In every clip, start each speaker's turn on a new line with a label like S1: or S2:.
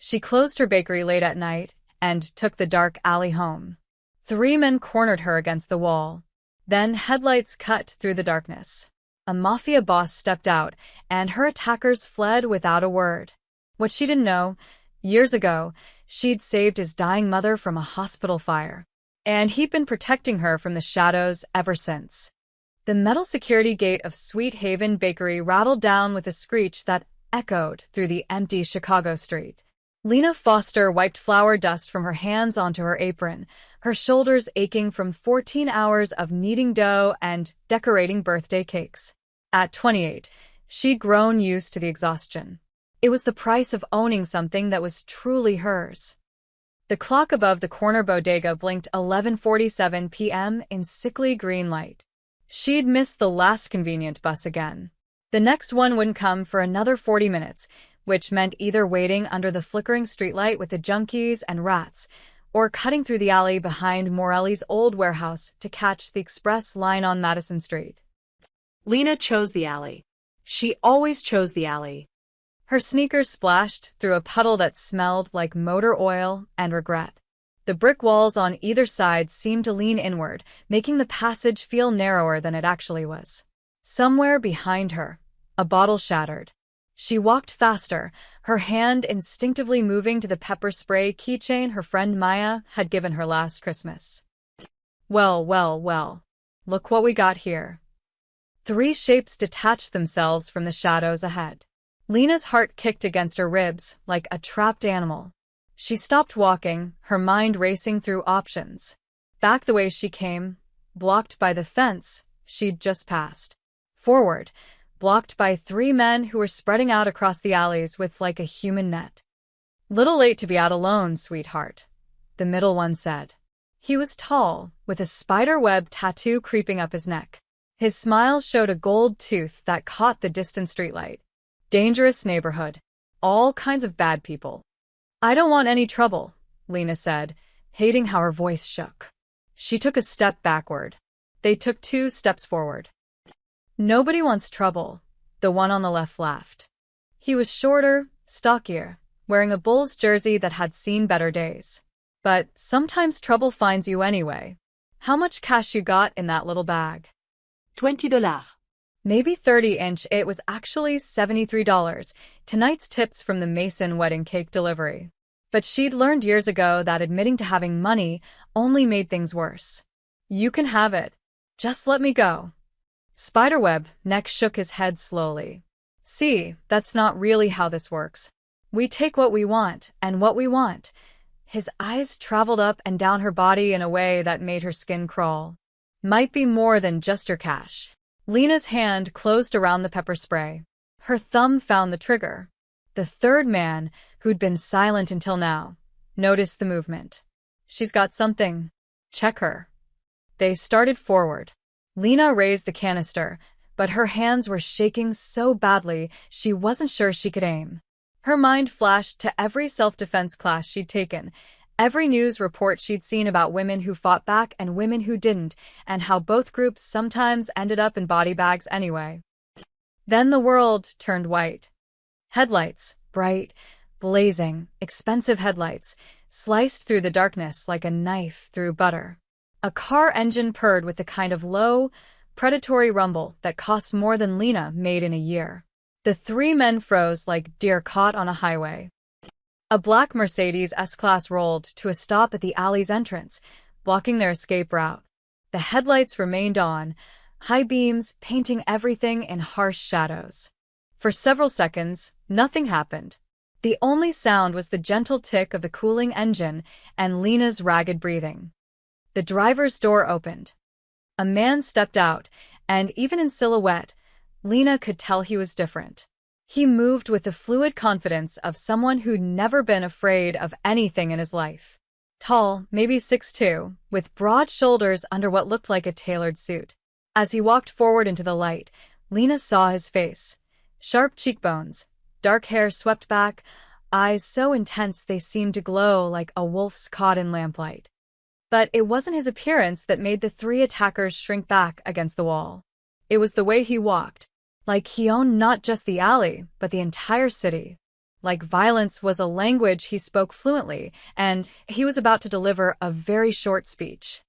S1: She closed her bakery late at night and took the dark alley home. 3 men cornered her against the wall. Then headlights cut through the darkness. A mafia boss stepped out, and her attackers fled without a word. What she didn't know, years ago, she'd saved his dying mother from a hospital fire. And he'd been protecting her from the shadows ever since. The metal security gate of Sweet Haven Bakery rattled down with a screech that echoed through the empty Chicago street. Lena Foster wiped flour dust from her hands onto her apron, her shoulders aching from 14 hours of kneading dough and decorating birthday cakes. At 28, she'd grown used to the exhaustion. It was the price of owning something that was truly hers. The clock above the corner bodega blinked 11:47 p.m. in sickly green light. She'd missed the last convenient bus again. The next one wouldn't come for another 40 minutes, which meant either waiting under the flickering streetlight with the junkies and rats, or cutting through the alley behind Morelli's old warehouse to catch the express line on Madison Street.
S2: Lena chose the alley. She always chose the alley.
S1: Her sneakers splashed through a puddle that smelled like motor oil and regret. The brick walls on either side seemed to lean inward, making the passage feel narrower than it actually was. Somewhere behind her, a bottle shattered. She walked faster, her hand instinctively moving to the pepper spray keychain her friend Maya had given her last Christmas. Well, well, well. Look what we got here. 3 shapes detached themselves from the shadows ahead. Lena's heart kicked against her ribs like a trapped animal. She stopped walking, her mind racing through options. Back the way she came, blocked by the fence she'd just passed. Forward, blocked by 3 men who were spreading out across the alleys with like a human net. Little late to be out alone, sweetheart, the middle one said. He was tall, with a spider-web tattoo creeping up his neck. His smile showed a gold tooth that caught the distant streetlight. Dangerous neighborhood. All kinds of bad people. I don't want any trouble, Lena said, hating how her voice shook. She took a step backward. They took 2 steps forward. Nobody wants trouble, the one on the left laughed. He was shorter, stockier, wearing a Bulls jersey that had seen better days. But sometimes trouble finds you anyway. How much cash you got in that little bag?
S2: $20.
S1: Maybe 30-inch. It was actually $73. Tonight's tips from the Mason wedding cake delivery. But she'd learned years ago that admitting to having money only made things worse. You can have it. Just let me go. Spiderweb neck shook his head slowly. See, that's not really how this works. We take what we want and what we want. His eyes traveled up and down her body in a way that made her skin crawl. Might be more than just your cash. Lena's hand closed around the pepper spray. Her thumb found the trigger. The 3rd man, who'd been silent until now, noticed the movement. She's got something. Check her. They started forward. Lena raised the canister, but her hands were shaking so badly she wasn't sure she could aim. Her mind flashed to every self-defense class she'd taken, every news report she'd seen about women who fought back and women who didn't, and how both groups sometimes ended up in body bags anyway. Then the world turned white. Headlights, bright, blazing, expensive headlights, sliced through the darkness like a knife through butter. A car engine purred with the kind of low, predatory rumble that cost more than Lena made in a year. The 3 men froze like deer caught on a highway. A black Mercedes S-Class rolled to a stop at the alley's entrance, blocking their escape route. The headlights remained on, high beams painting everything in harsh shadows. For several seconds, nothing happened. The only sound was the gentle tick of the cooling engine and Lena's ragged breathing. The driver's door opened. A man stepped out, and even in silhouette, Lena could tell he was different. He moved with the fluid confidence of someone who'd never been afraid of anything in his life. Tall, maybe 6'2", with broad shoulders under what looked like a tailored suit. As he walked forward into the light, Lena saw his face. Sharp cheekbones, dark hair swept back, eyes so intense they seemed to glow like a wolf's caught in lamplight. But it wasn't his appearance that made the 3 attackers shrink back against the wall. It was the way he walked, like he owned not just the alley, but the entire city. like violence was a language he spoke fluently, and he was about to deliver a very short speech.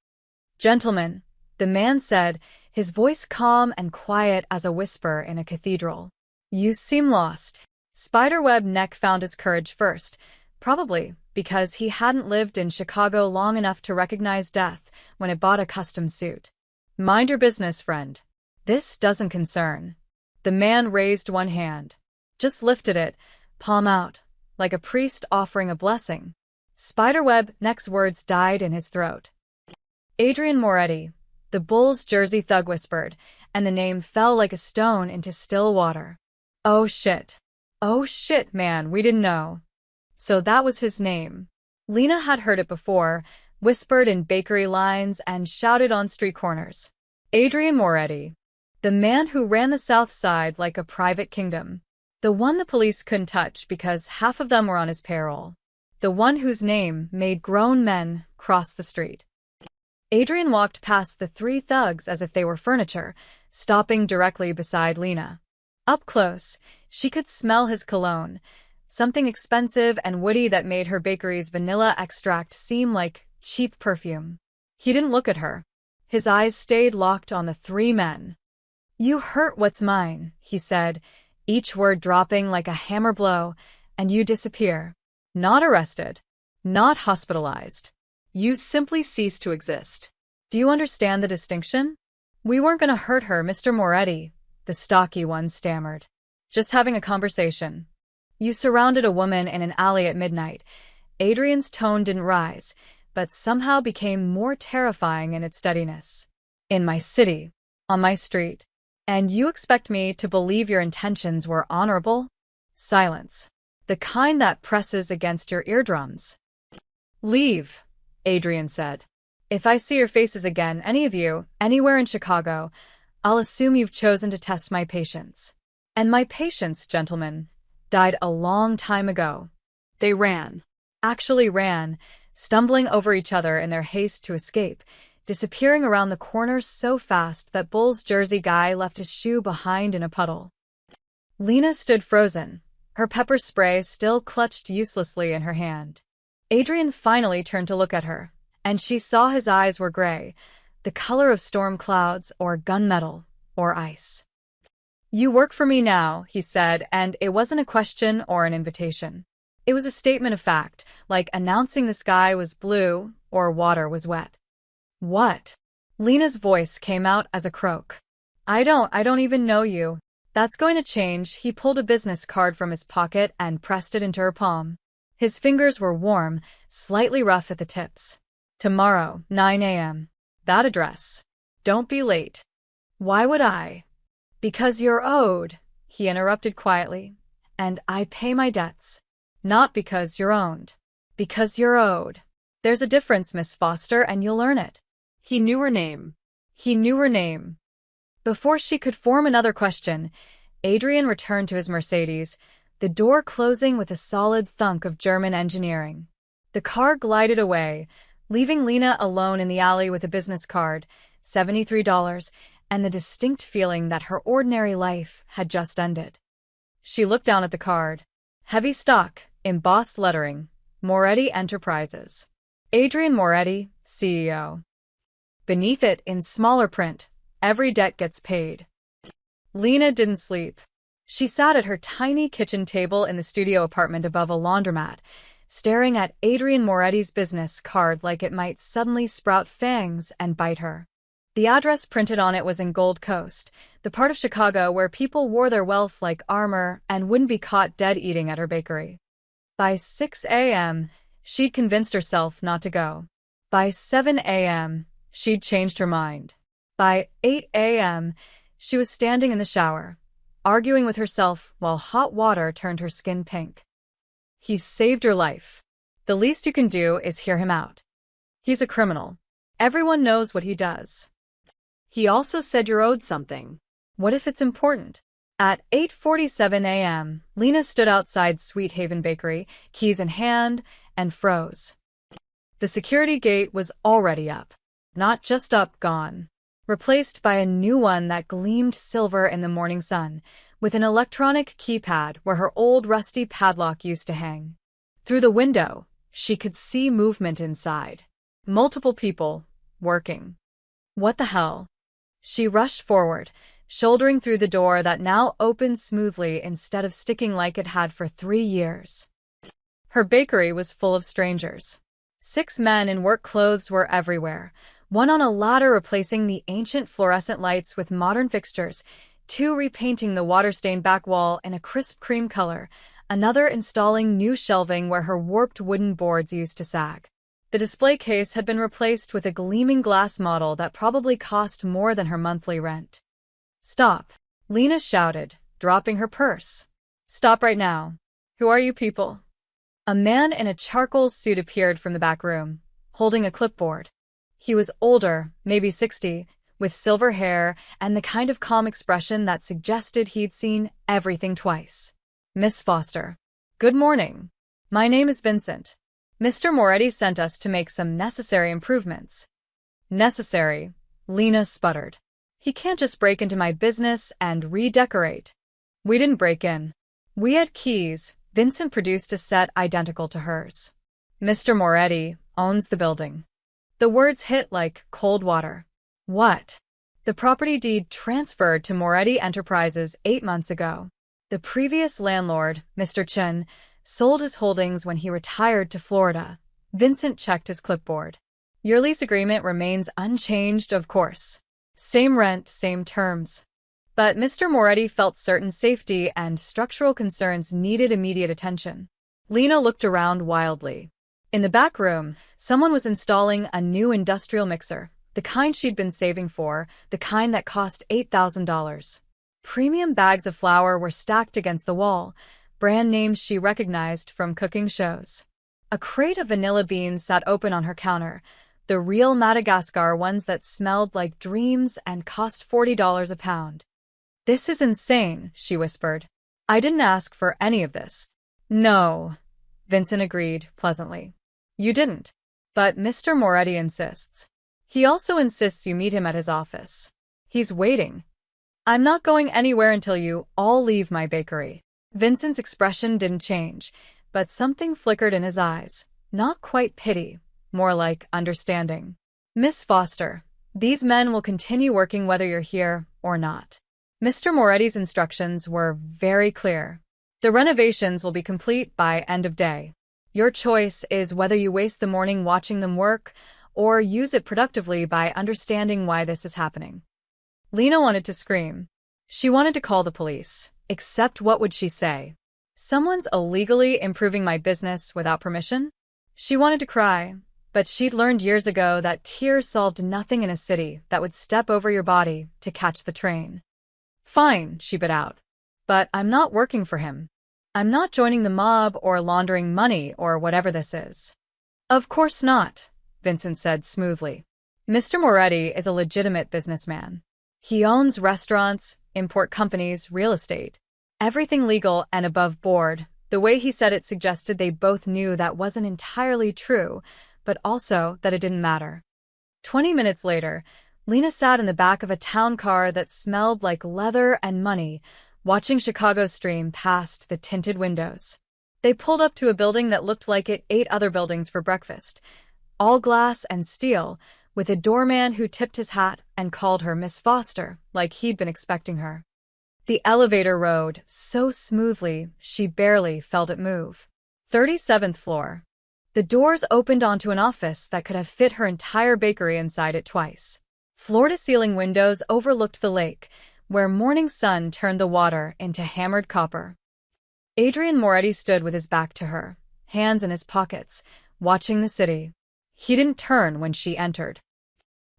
S1: "Gentlemen," the man said, his voice calm and quiet as a whisper in a cathedral. "You seem lost." Spiderweb Neck found his courage first, probably because he hadn't lived in Chicago long enough to recognize death when it bought a custom suit. "Mind your business, friend. This doesn't concern." The man raised one hand. Just lifted it, palm out, like a priest offering a blessing. Spiderweb Neck's words died in his throat. "Adrian Moretti," the Bulls jersey thug whispered, and the name fell like a stone into still water. "Oh shit. Oh shit, man, we didn't know." So that was his name. Lena had heard it before, whispered in bakery lines and shouted on street corners. Adrian Moretti. The man who ran the South Side like a private kingdom. The one the police couldn't touch because half of them were on his payroll. The one whose name made grown men cross the street. Adrian walked past the three thugs as if they were furniture, stopping directly beside Lena. Up close, she could smell his cologne, something expensive and woody that made her bakery's vanilla extract seem like cheap perfume. He didn't look at her. His eyes stayed locked on the three men. "You hurt what's mine," he said, each word dropping like a hammer blow, "and you disappear. Not arrested. Not hospitalized. You simply cease to exist. Do you understand the distinction?" "We weren't going to hurt her, Mr. Moretti," the stocky one stammered. "Just having a conversation." "You surrounded a woman in an alley at midnight." Adrian's tone didn't rise, but somehow became more terrifying in its steadiness. "In my city. On my street. And you expect me to believe your intentions were honorable?" Silence. The kind that presses against your eardrums. "Leave," Adrian said. "If I see your faces again, any of you, anywhere in Chicago, I'll assume you've chosen to test my patience. And my patience, gentlemen, died a long time ago." They ran. Actually ran, stumbling over each other in their haste to escape, disappearing around the corners so fast that Bulls jersey guy left his shoe behind in a puddle. Lena stood frozen, her pepper spray still clutched uselessly in her hand. Adrian finally turned to look at her, and she saw his eyes were gray, the color of storm clouds or gunmetal or ice. "You work for me now," he said, and it wasn't a question or an invitation. It was a statement of fact, like announcing the sky was blue or water was wet. "What?" Lena's voice came out as a croak. I don't even know you." "That's going to change." He pulled a business card from his pocket and pressed it into her palm. His fingers were warm, slightly rough at the tips. "Tomorrow, 9 a.m. That address. Don't be late." "Why would I?" "Because you're owed," he interrupted quietly. "And I pay my debts. Not because you're owned. Because you're owed. There's a difference, Miss Foster, and you'll learn it." He knew her name. He knew her name. Before she could form another question, Adrian returned to his Mercedes, the door closing with a solid thunk of German engineering. The car glided away, leaving Lena alone in the alley with a business card, $73, and the distinct feeling that her ordinary life had just ended. She looked down at the card. Heavy stock, embossed lettering, Moretti Enterprises. Adrian Moretti, CEO. Beneath it, in smaller print, every debt gets paid. Lena didn't sleep. She sat at her tiny kitchen table in the studio apartment above a laundromat, staring at Adrian Moretti's business card like it might suddenly sprout fangs and bite her. The address printed on it was in Gold Coast, the part of Chicago where people wore their wealth like armor and wouldn't be caught dead eating at her bakery. By 6 a.m., she'd convinced herself not to go. By 7 a.m., she'd changed her mind. By 8 a.m., she was standing in the shower, arguing with herself while hot water turned her skin pink. He's saved your life. The least you can do is hear him out. He's a criminal. Everyone knows what he does. He also said you're owed something. What if it's important? At 8:47 a.m., Lena stood outside Sweet Haven Bakery, keys in hand, and froze. The security gate was already up. Not just up, gone. Replaced by a new one that gleamed silver in the morning sun, with an electronic keypad where her old rusty padlock used to hang. Through the window, she could see movement inside. Multiple people, working. What the hell? She rushed forward, shouldering through the door that now opened smoothly instead of sticking like it had for 3 years. Her bakery was full of strangers. 6 men in work clothes were everywhere, one on a ladder replacing the ancient fluorescent lights with modern fixtures, 2 repainting the water-stained back wall in a crisp cream color, another installing new shelving where her warped wooden boards used to sag. The display case had been replaced with a gleaming glass model that probably cost more than her monthly rent. "Stop," Lena shouted, dropping her purse. "Stop right now. Who are you people?" A man in a charcoal suit appeared from the back room, holding a clipboard. He was older, maybe 60, with silver hair and the kind of calm expression that suggested he'd seen everything twice. "Miss Foster. Good morning. My name is Vincent. Mr. Moretti sent us to make some necessary improvements." "Necessary?" Lena sputtered. "He can't just break into my business and redecorate." "We didn't break in. We had keys." Vincent produced a set identical to hers. "Mr. Moretti owns the building." The words hit like cold water. What? The property deed transferred to Moretti Enterprises 8 months ago. The previous landlord, Mr. Chen, sold his holdings when he retired to Florida. Vincent checked his clipboard. "Your lease agreement remains unchanged, of course. Same rent, same terms." But Mr. Moretti felt certain safety and structural concerns needed immediate attention. Lena looked around wildly. In the back room, someone was installing a new industrial mixer, the kind she'd been saving for, the kind that cost $8,000. Premium bags of flour were stacked against the wall, brand names she recognized from cooking shows. A crate of vanilla beans sat open on her counter, the real Madagascar ones that smelled like dreams and cost $40 a pound. "This is insane," she whispered. "I didn't ask for any of this." "No," Vincent agreed pleasantly. "You didn't. But Mr. Moretti insists. He also insists you meet him at his office. He's waiting." "I'm not going anywhere until you all leave my bakery." Vincent's expression didn't change, but something flickered in his eyes. Not quite pity, more like understanding. "Miss Foster, these men will continue working whether you're here or not." Mr. Moretti's instructions were very clear. "The renovations will be complete by end of day. Your choice is whether you waste the morning watching them work or use it productively by understanding why this is happening." Lena wanted to scream. She wanted to call the police, except what would she say? "Someone's illegally improving my business without permission?" She wanted to cry, but she'd learned years ago that tears solved nothing in a city that would step over your body to catch the train. "Fine," she bit out. "But I'm not working for him. I'm not joining the mob or laundering money or whatever this is." "Of course not," Vincent said smoothly. "Mr. Moretti is a legitimate businessman. He owns restaurants, import companies, real estate. Everything legal and above board." The way he said it suggested they both knew that wasn't entirely true, but also that it didn't matter. 20 minutes later, Lena sat in the back of a town car that smelled like leather and money, watching Chicago stream past the tinted windows. They pulled up to a building that looked like it ate other buildings for breakfast, all glass and steel, with a doorman who tipped his hat and called her Miss Foster, like he'd been expecting her. The elevator rode so smoothly she barely felt it move. 37th floor. The doors opened onto an office that could have fit her entire bakery inside it twice. Floor-to-ceiling windows overlooked the lake, where morning sun turned the water into hammered copper. Adrian Moretti stood with his back to her, hands in his pockets, watching the city. He didn't turn when she entered.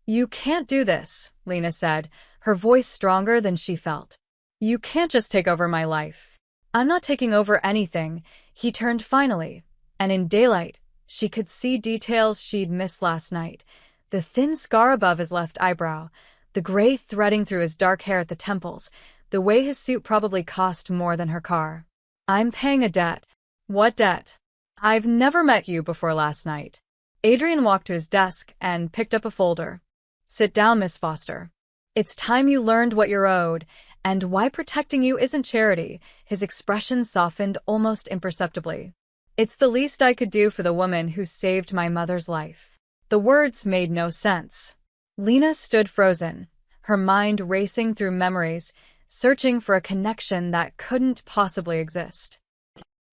S1: "You can't do this," Lena said, her voice stronger than she felt. "You can't just take over my life." "I'm not taking over anything," he turned finally, and in daylight, she could see details she'd missed last night. The thin scar above his left eyebrow, the gray threading through his dark hair at the temples, the way his suit probably cost more than her car. "I'm paying a debt." "What debt?" "I've never met you before last night." Adrian walked to his desk and picked up a folder. "Sit down, Miss Foster. It's time you learned what you're owed, And why protecting you isn't charity. His expression softened almost imperceptibly. It's the least I could do for the woman who saved my mother's life. The words made no sense. Lena stood frozen, her mind racing through memories, searching for a connection that couldn't possibly exist.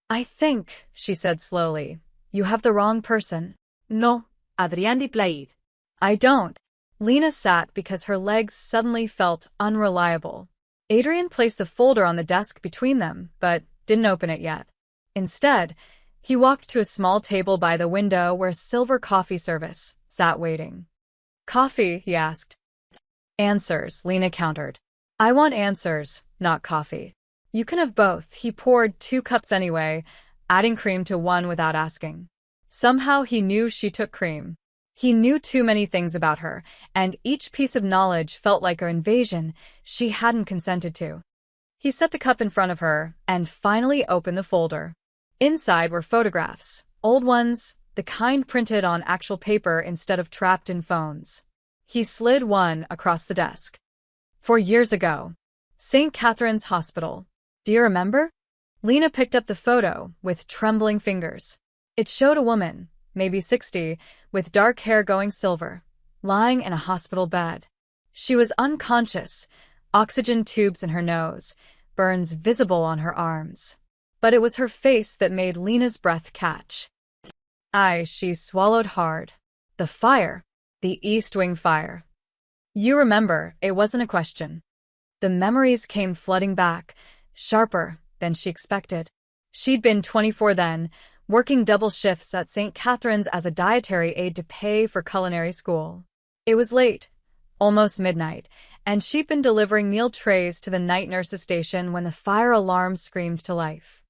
S1: I think, she said slowly, you have the wrong person.
S2: No, Adrián replied.
S1: I don't. Lena sat because her legs suddenly felt unreliable. Adrian placed the folder on the desk between them, but didn't open it yet. Instead, he walked to a small table by the window where silver coffee service sat waiting. Coffee, he asked. Answers, Lena countered. I want answers, not coffee. You can have both. He poured 2 cups anyway, adding cream to one without asking. Somehow he knew she took cream. He knew too many things about her, and each piece of knowledge felt like an invasion she hadn't consented to. He set the cup in front of her and finally opened the folder. Inside were photographs, old ones, the kind printed on actual paper instead of trapped in phones. He slid one across the desk. 4 years ago. St. Catherine's Hospital. Do you remember? Lena picked up the photo with trembling fingers. It showed a woman, maybe 60, with dark hair going silver, lying in a hospital bed. She was unconscious, oxygen tubes in her nose, burns visible on her arms. But it was her face that made Lena's breath catch. She swallowed hard. The fire. The East Wing fire. You remember, it wasn't a question. The memories came flooding back, sharper than she expected. She'd been 24 then, working double shifts at St. Catherine's as a dietary aide to pay for culinary school. It was late, almost midnight, and she'd been delivering meal trays to the night nurse's station when the fire alarm screamed to life.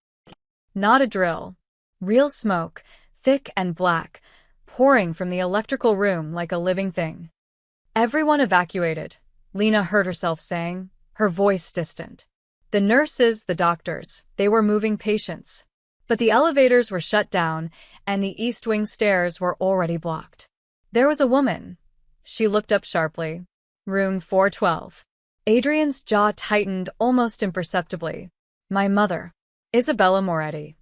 S1: Not a drill. Real smoke, thick and black, pouring from the electrical room like a living thing. Everyone evacuated, Lena heard herself saying, her voice distant. The nurses, the doctors, they were moving patients. But the elevators were shut down, and the East Wing stairs were already blocked. There was a woman. She looked up sharply. Room 412. Adrian's jaw tightened almost imperceptibly. My mother. Isabella Moretti.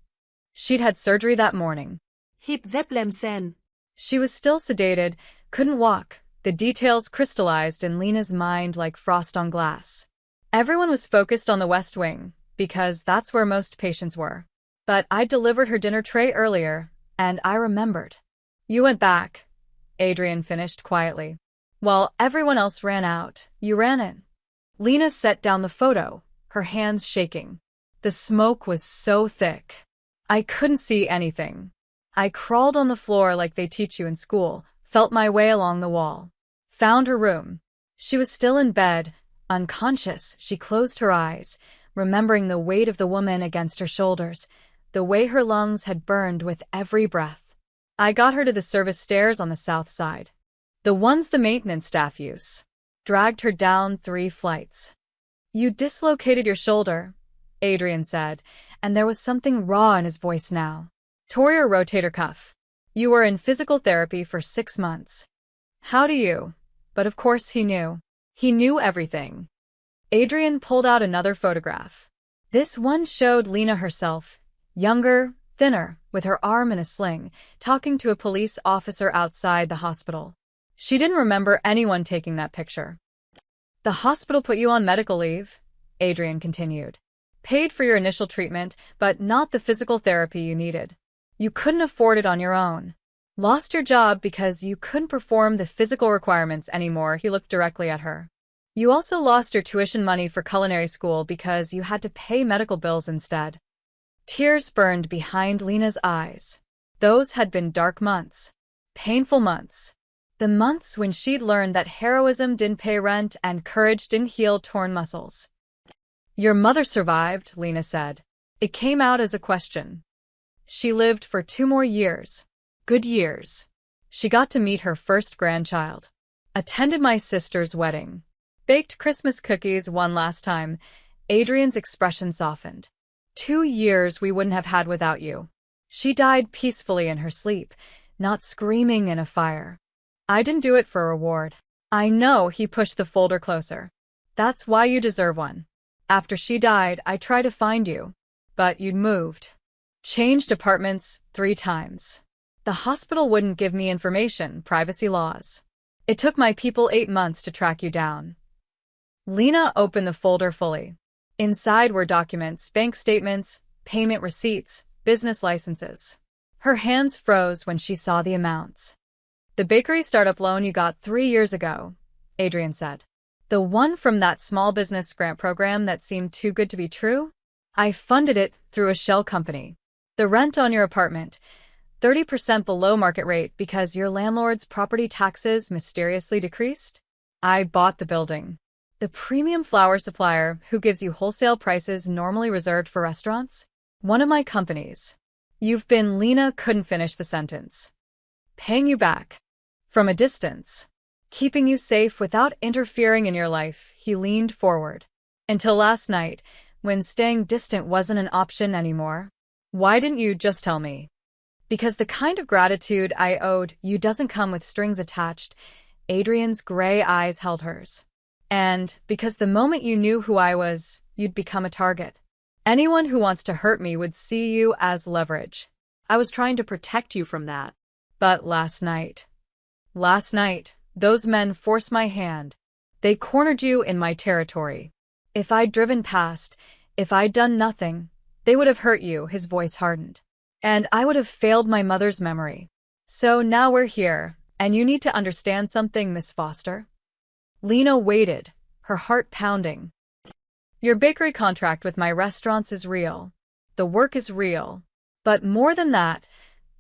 S1: She'd had surgery that morning.
S2: Hip Zeppelin sen.
S1: She was still sedated, couldn't walk. The details crystallized in Lena's mind like frost on glass. Everyone was focused on the West Wing, because that's where most patients were. But I delivered her dinner tray earlier, and I remembered. You went back, Adrian finished quietly. While everyone else ran out, you ran in. Lena set down the photo, her hands shaking. The smoke was so thick. I couldn't see anything. I crawled on the floor like they teach you in school, felt my way along the wall. Found her room. She was still in bed, unconscious. She closed her eyes, remembering the weight of the woman against her shoulders, the way her lungs had burned with every breath. I got her to the service stairs on the south side. The ones the maintenance staff use. Dragged her down 3 flights. You dislocated your shoulder, Adrian said, and there was something raw in his voice now. Tore your rotator cuff. You were in physical therapy for 6 months. How do you? But of course he knew. He knew everything. Adrian pulled out another photograph. This one showed Lena herself, younger, thinner, with her arm in a sling, talking to a police officer outside the hospital. She didn't remember anyone taking that picture. The hospital put you on medical leave, Adrian continued. Paid for your initial treatment, but not the physical therapy you needed. You couldn't afford it on your own. Lost your job because you couldn't perform the physical requirements anymore. He looked directly at her. You also lost your tuition money for culinary school because you had to pay medical bills instead. Tears burned behind Lena's eyes. Those had been dark months. Painful months. The months when she'd learned that heroism didn't pay rent and courage didn't heal torn muscles. Your mother survived, Lena said. It came out as a question. She lived for 2 more years. Good years. She got to meet her first grandchild. Attended my sister's wedding. Baked Christmas cookies one last time. Adrian's expression softened. 2 years we wouldn't have had without you. She died peacefully in her sleep, not screaming in a fire. I didn't do it for a reward. I know. He pushed the folder closer. That's why you deserve one. After she died, I tried to find you. But you'd moved. Changed apartments 3 times. The hospital wouldn't give me information, privacy laws. It took my people 8 months to track you down. Lena opened the folder fully. Inside were documents, bank statements, payment receipts, business licenses. Her hands froze when she saw the amounts. The bakery startup loan you got 3 years ago, Adrian said. The one from that small business grant program that seemed too good to be true? I funded it through a shell company. The rent on your apartment, 30% below market rate because your landlord's property taxes mysteriously decreased? I bought the building. The premium flour supplier who gives you wholesale prices normally reserved for restaurants? One of my companies. You've been Lena couldn't finish the sentence. Paying you back. From a distance. Keeping you safe without interfering in your life, he leaned forward. Until last night, when staying distant wasn't an option anymore. Why didn't you just tell me? Because the kind of gratitude I owed you doesn't come with strings attached. Adrian's gray eyes held hers. And because the moment you knew who I was, you'd become a target. Anyone who wants to hurt me would see you as leverage.
S2: I was trying to protect you from that.
S1: But last night, those men forced my hand. They cornered you in my territory. If I'd driven past, if I'd done nothing, they would have hurt you, his voice hardened. And I would have failed my mother's memory. So now we're here, and you need to understand something, Miss Foster. Lena waited, her heart pounding. Your bakery contract with my restaurants is real. The work is real. But more than that,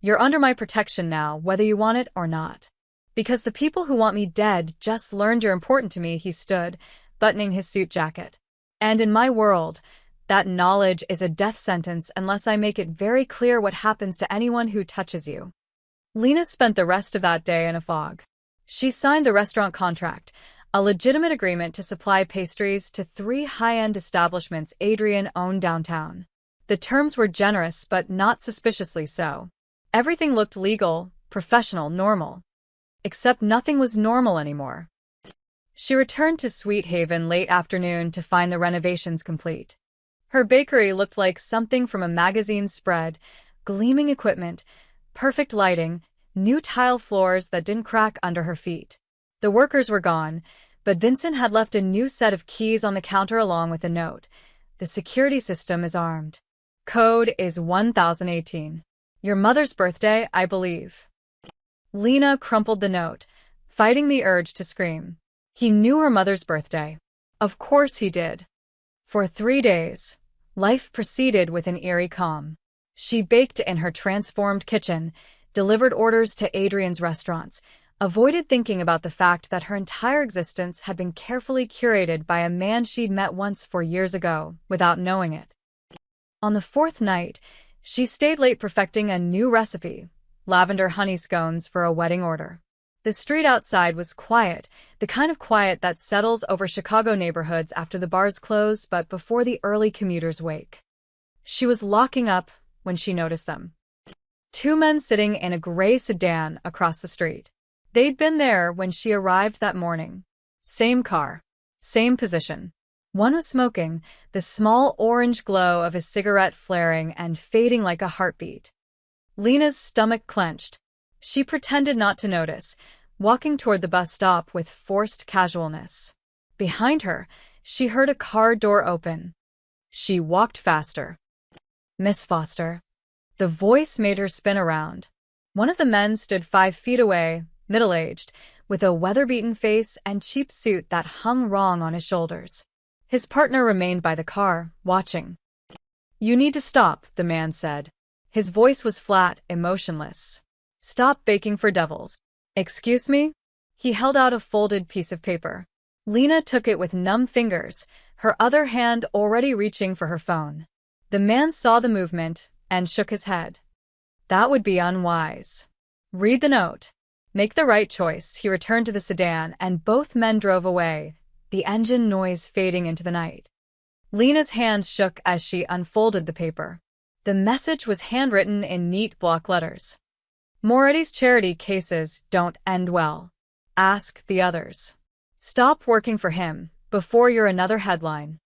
S1: you're under my protection now, whether you want it or not. Because the people who want me dead just learned you're important to me, he stood, buttoning his suit jacket. And in my world, that knowledge is a death sentence unless I make it very clear what happens to anyone who touches you. Lena spent the rest of that day in a fog. She signed the restaurant contract, a legitimate agreement to supply pastries to 3 high-end establishments Adrian owned downtown. The terms were generous but not suspiciously so. Everything looked legal, professional, normal. Except nothing was normal anymore. She returned to Sweet Haven late afternoon to find the renovations complete. Her bakery looked like something from a magazine spread, gleaming equipment, perfect lighting, new tile floors that didn't crack under her feet. The workers were gone, but Vincent had left a new set of keys on the counter along with a note. The security system is armed. Code is 1018. Your mother's birthday, I believe. Lena crumpled the note, fighting the urge to scream. He knew her mother's birthday. Of course he did. For 3 days, life proceeded with an eerie calm. She baked in her transformed kitchen, delivered orders to Adrian's restaurants, avoided thinking about the fact that her entire existence had been carefully curated by a man she'd met once 4 years ago, without knowing it. On the 4th night, she stayed late perfecting a new recipe, lavender honey scones for a wedding order. The street outside was quiet, the kind of quiet that settles over Chicago neighborhoods after the bars close but before the early commuters wake. She was locking up when she noticed them. 2 men sitting in a gray sedan across the street. They'd been there when she arrived that morning. Same car. Same position. One was smoking, the small orange glow of his cigarette flaring and fading like a heartbeat. Lena's stomach clenched. She pretended not to notice, walking toward the bus stop with forced casualness. Behind her, she heard a car door open. She walked faster. Miss Foster. The voice made her spin around. One of the men stood 5 feet away, middle-aged, with a weather-beaten face and cheap suit that hung wrong on his shoulders. His partner remained by the car, watching. You need to stop, the man said. His voice was flat, emotionless. Stop baking for devils. Excuse me? He held out a folded piece of paper. Lena took it with numb fingers, her other hand already reaching for her phone. The man saw the movement and shook his head. That would be unwise. Read the note. Make the right choice. He returned to the sedan and both men drove away, the engine noise fading into the night. Lena's hands shook as she unfolded the paper. The message was handwritten in neat block letters. Moretti's charity cases don't end well. Ask the others. Stop working for him before you're another headline.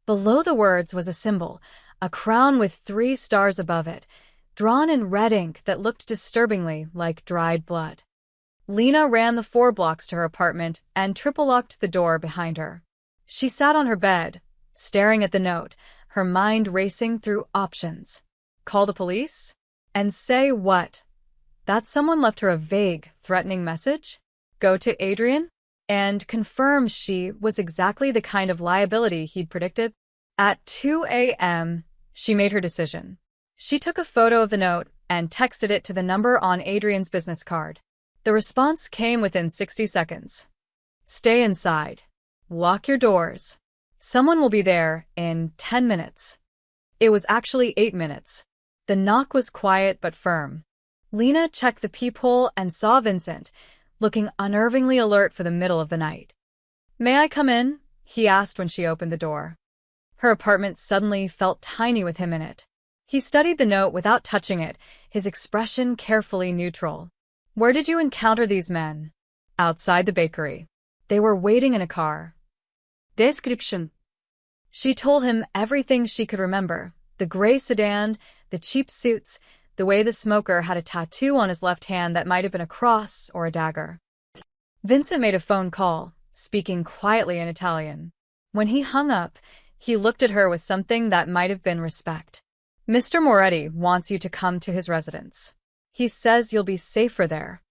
S1: Below the words was a symbol, a crown with 3 stars above it, drawn in red ink that looked disturbingly like dried blood. Lena ran the 4 blocks to her apartment and triple-locked the door behind her. She sat on her bed, staring at the note, her mind racing through options. Call the police? And say what? That someone left her a vague, threatening message? Go to Adrian? And confirm she was exactly the kind of liability he'd predicted? At 2 a.m., she made her decision. She took a photo of the note and texted it to the number on Adrian's business card. The response came within 60 seconds. Stay inside. Lock your doors. Someone will be there in 10 minutes. It was actually 8 minutes. The knock was quiet but firm. Lena checked the peephole and saw Vincent, looking unnervingly alert for the middle of the night. May I come in? He asked when she opened the door. Her apartment suddenly felt tiny with him in it. He studied the note without touching it, his expression carefully neutral. Where did you encounter these men? Outside the bakery. They were waiting in a car.
S2: Description.
S1: She told him everything she could remember. The gray sedan, the cheap suits, the way the smoker had a tattoo on his left hand that might have been a cross or a dagger. Vincent made a phone call, speaking quietly in Italian. When he hung up, he looked at her with something that might have been respect. Mr. Moretti wants you to come to his residence. He says you'll be safer there.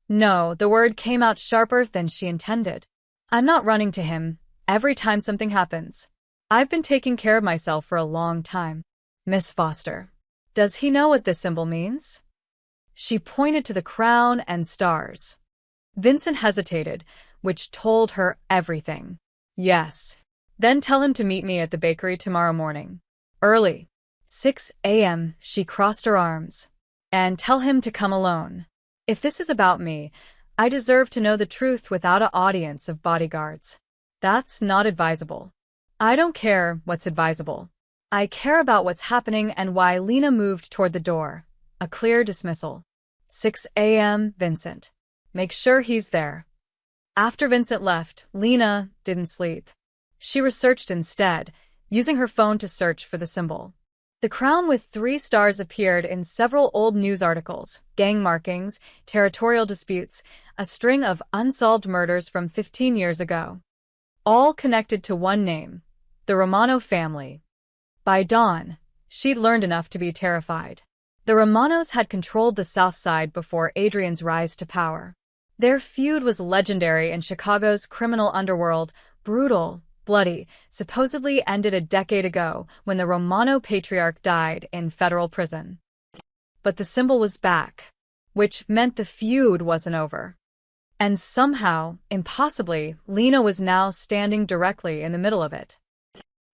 S1: No, the word came out sharper than she intended. I'm not running to him every time something happens. I've been taking care of myself for a long time. Miss Foster, does he know what this symbol means? She pointed to the crown and stars. Vincent hesitated, which told her everything. Yes. Then tell him to meet me at the bakery tomorrow morning. Early. 6 a.m., she crossed her arms. And tell him to come alone. If this is about me, I deserve to know the truth without an audience of bodyguards. That's not advisable. I don't care what's advisable. I care about what's happening and why. Lena moved toward the door. A clear dismissal. 6 a.m., Vincent. Make sure he's there. After Vincent left, Lena didn't sleep. She researched instead, using her phone to search for the symbol. The crown with 3 stars appeared in several old news articles, gang markings, territorial disputes, a string of unsolved murders from 15 years ago. All connected to one name, the Romano family. By dawn, she'd learned enough to be terrified. The Romanos had controlled the South Side before Adrian's rise to power. Their feud was legendary in Chicago's criminal underworld, brutal, bloody, supposedly ended a decade ago when the Romano patriarch died in federal prison. But the symbol was back, which meant the feud wasn't over. And somehow, impossibly, Lena was now standing directly in the middle of it.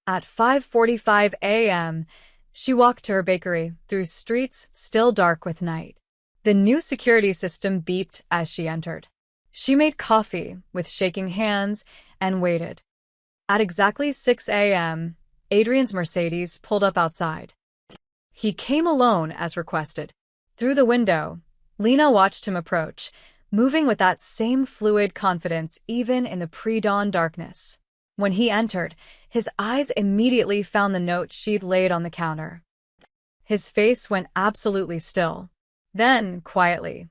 S1: At 5:45 a.m., she walked to her bakery, through streets still dark with night. The new security system beeped as she entered. She made coffee with shaking hands and waited. At exactly 6 a.m., Adrian's Mercedes pulled up outside. He came alone as requested. Through the window, Lena watched him approach, moving with that same fluid confidence even in the pre-dawn darkness. When he entered, his eyes immediately found the note she'd laid on the counter. His face went absolutely still. Then, quietly,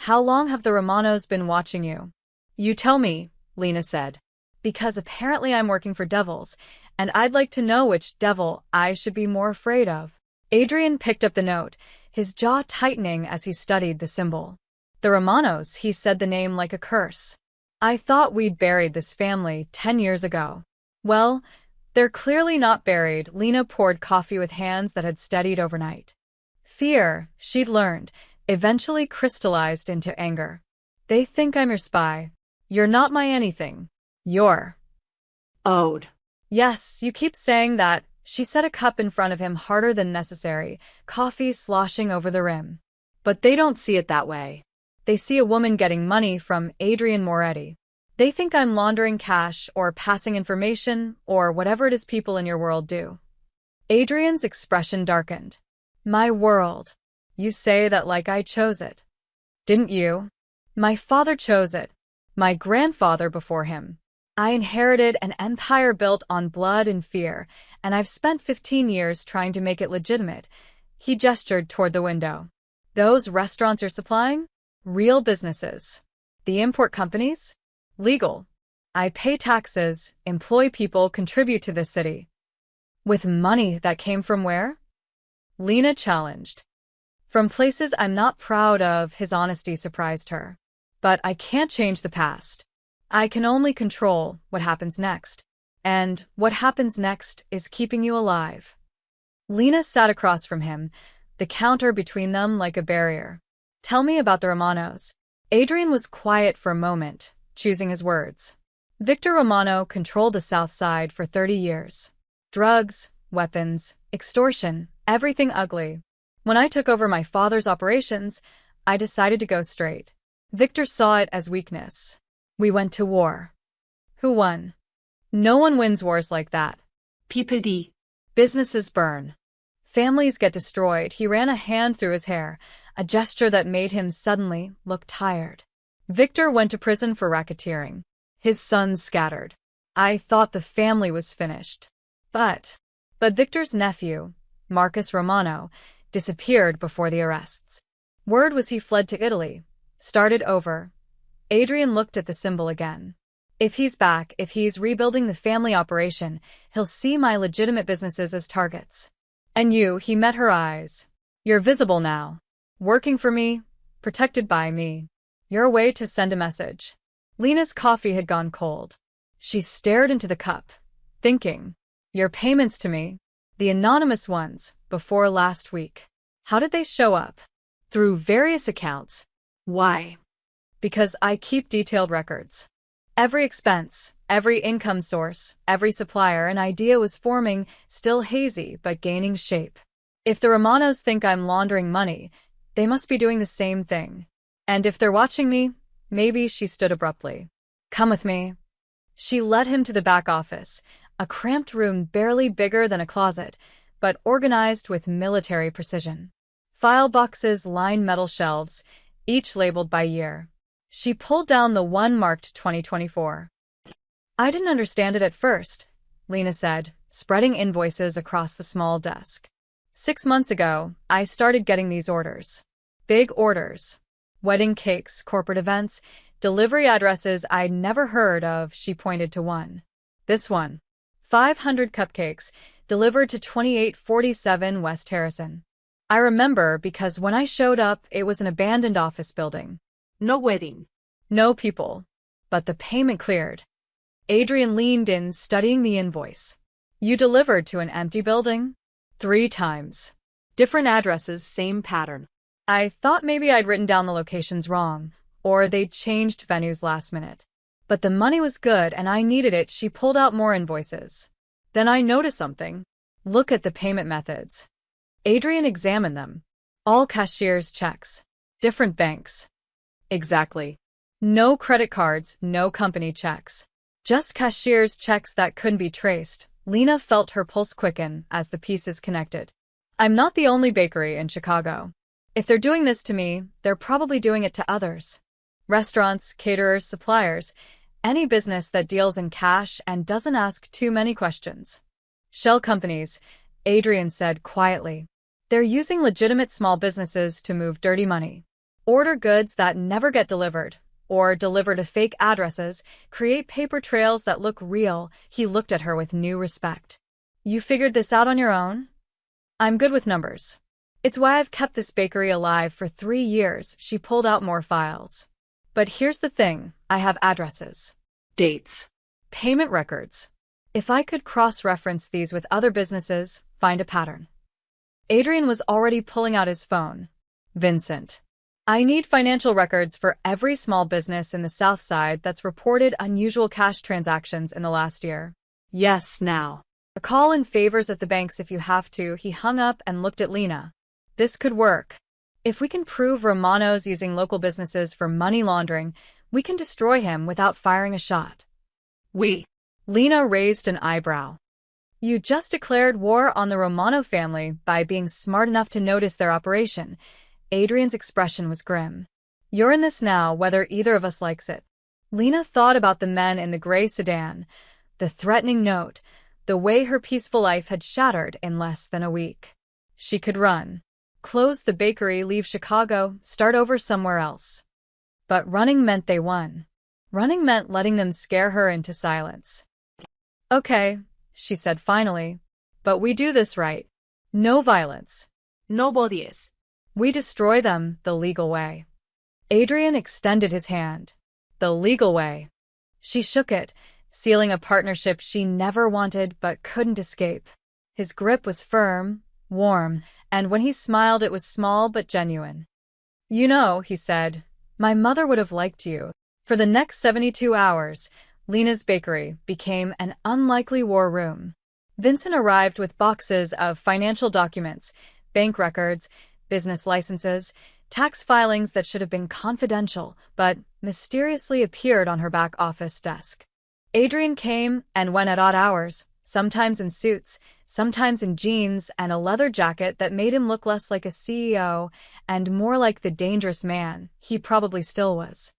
S1: "How long have the Romanos been watching you?" "You tell me," Lena said. "Because apparently I'm working for devils, and I'd like to know which devil I should be more afraid of." Adrian picked up the note, his jaw tightening as he studied the symbol. "The Romanos," he said the name like a curse. "I thought we'd buried this family 10 years ago." "Well, they're clearly not buried." Lena poured coffee with hands that had steadied overnight. Fear, she'd learned, eventually crystallized into anger. "They think I'm your spy. You're not my anything. You're
S2: owed."
S1: "Yes, you keep saying that." She set a cup in front of him harder than necessary, coffee sloshing over the rim.
S2: "But they don't see it that way.
S1: They see a woman getting money from Adrian Moretti. They think I'm laundering cash or passing information or whatever it is people in your world do." Adrian's expression darkened. "My world. You say that like I chose it. Didn't you? My father chose it. My grandfather before him. I inherited an empire built on blood and fear, and I've spent 15 years trying to make it legitimate. He gestured toward the window. Those restaurants you're supplying? Real businesses. The import companies? Legal. I pay taxes, employ people, contribute to this city. With money that came from where? Lena challenged. From places I'm not proud of, his honesty surprised her. But I can't change the past. I can only control what happens next. And what happens next is keeping you alive. Lena sat across from him, the counter between them like a barrier. Tell me about the Romanos. Adrian was quiet for a moment, choosing his words. Victor Romano controlled the South Side for 30 years. Drugs, weapons, extortion, everything ugly. When I took over my father's operations, I decided to go straight. Victor saw it as weakness. We went to war. Who won? No one wins wars like that.
S2: People die.
S1: Businesses burn. Families get destroyed. He ran a hand through his hair, a gesture that made him suddenly look tired. Victor went to prison for racketeering. His sons scattered. I thought the family was finished. But Victor's nephew, Marcus Romano, disappeared before the arrests. Word was he fled to Italy, started over. Adrian looked at the symbol again. If he's back, if he's rebuilding the family operation, he'll see my legitimate businesses as targets. And you, he met her eyes. You're visible now. Working for me, protected by me. You're a way to send a message. Lena's coffee had gone cold. She stared into the cup, thinking, your payments to me, the anonymous ones, before last week. How did they show up?
S2: Through various accounts. Why?
S1: Because I keep detailed records. Every expense, every income source, every supplier, an idea was forming, still hazy but gaining shape. If the Romanos think I'm laundering money, they must be doing the same thing. And if they're watching me, maybe. She stood abruptly. Come with me. She led him to the back office, a cramped room barely bigger than a closet, but organized with military precision. File boxes lined metal shelves, each labeled by year. She pulled down the one marked 2024. I didn't understand it at first, Lena said, spreading invoices across the small desk. 6 months ago, I started getting these orders. Big orders. Wedding cakes, corporate events, delivery addresses I'd never heard of. She pointed to one. This one. 500 cupcakes, delivered to 2847 West Harrison. I remember because when I showed up, it was an abandoned office building.
S2: No wedding.
S1: No people. But the payment cleared. Adrian leaned in, studying the invoice. You delivered to an empty building? 3 times.
S2: Different addresses, same pattern.
S1: I thought maybe I'd written down the locations wrong, or they'd changed venues last minute. But the money was good and I needed it. She pulled out more invoices. Then I noticed something. Look at the payment methods. Adrian examined them. All cashier's checks. Different banks.
S2: Exactly.
S1: No credit cards, no company checks. Just cashier's checks that couldn't be traced. Lena felt her pulse quicken as the pieces connected. I'm not the only bakery in Chicago. If they're doing this to me, they're probably doing it to others. Restaurants, caterers, suppliers, any business that deals in cash and doesn't ask too many questions. Shell companies, Adrian said quietly. They're using legitimate small businesses to move dirty money. Order goods that never get delivered, or deliver to fake addresses, create paper trails that look real. He looked at her with new respect. You figured this out on your own? I'm good with numbers. It's why I've kept this bakery alive for 3 years. She pulled out more files. But here's the thing, I have addresses.
S2: Dates.
S1: Payment records. If I could cross-reference these with other businesses, find a pattern. Adrian was already pulling out his phone. Vincent. I need financial records for every small business in the South Side that's reported unusual cash transactions in the last year.
S2: Yes, now.
S1: A call in favors at the banks if you have to. He hung up and looked at Lena. This could work. If we can prove Romano's using local businesses for money laundering, we can destroy him without firing a shot.
S2: We.
S1: Lena raised an eyebrow. You just declared war on the Romano family by being smart enough to notice their operation. Adrian's expression was grim. You're in this now, whether either of us likes it. Lena thought about the men in the gray sedan, the threatening note, the way her peaceful life had shattered in less than a week. She could run. Close the bakery, leave Chicago, start over somewhere else. But running meant they won. Running meant letting them scare her into silence. Okay, she said finally, but we do this right. No violence.
S2: Nobody is.
S1: We destroy them the legal way. Adrian extended his hand. The legal way. She shook it, sealing a partnership she never wanted but couldn't escape. His grip was firm, warm, and when he smiled it was small but genuine. You know, he said, my mother would have liked you. For the next 72 hours, Lena's bakery became an unlikely war room. Vincent arrived with boxes of financial documents, bank records, business licenses, tax filings that should have been confidential, but mysteriously appeared on her back office desk. Adrian came and went at odd hours, sometimes in suits, sometimes in jeans and a leather jacket that made him look less like a CEO and more like the dangerous man he probably still was.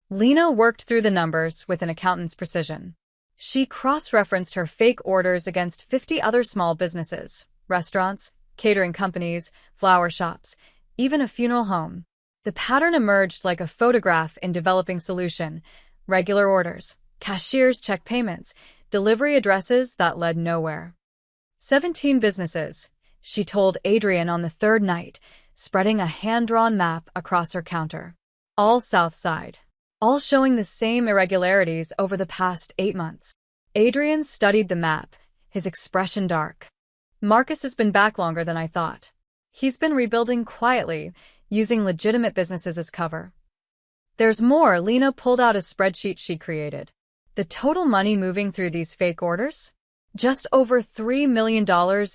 S1: Lena worked through the numbers with an accountant's precision. She cross-referenced her fake orders against 50 other small businesses, restaurants, catering companies, flower shops, even a funeral home. The pattern emerged like a photograph in developing solution: regular orders, cashiers' check payments, delivery addresses that led nowhere. 17 businesses, she told Adrian on the third night, spreading a hand-drawn map across her counter. All South Side. All showing the same irregularities over the past 8 months. Adrian studied the map, his expression dark. Marcus has been back longer than I thought. He's been rebuilding quietly, using legitimate businesses as cover. There's more. Lena pulled out a spreadsheet she created. The total money moving through these fake orders? Just over $3 million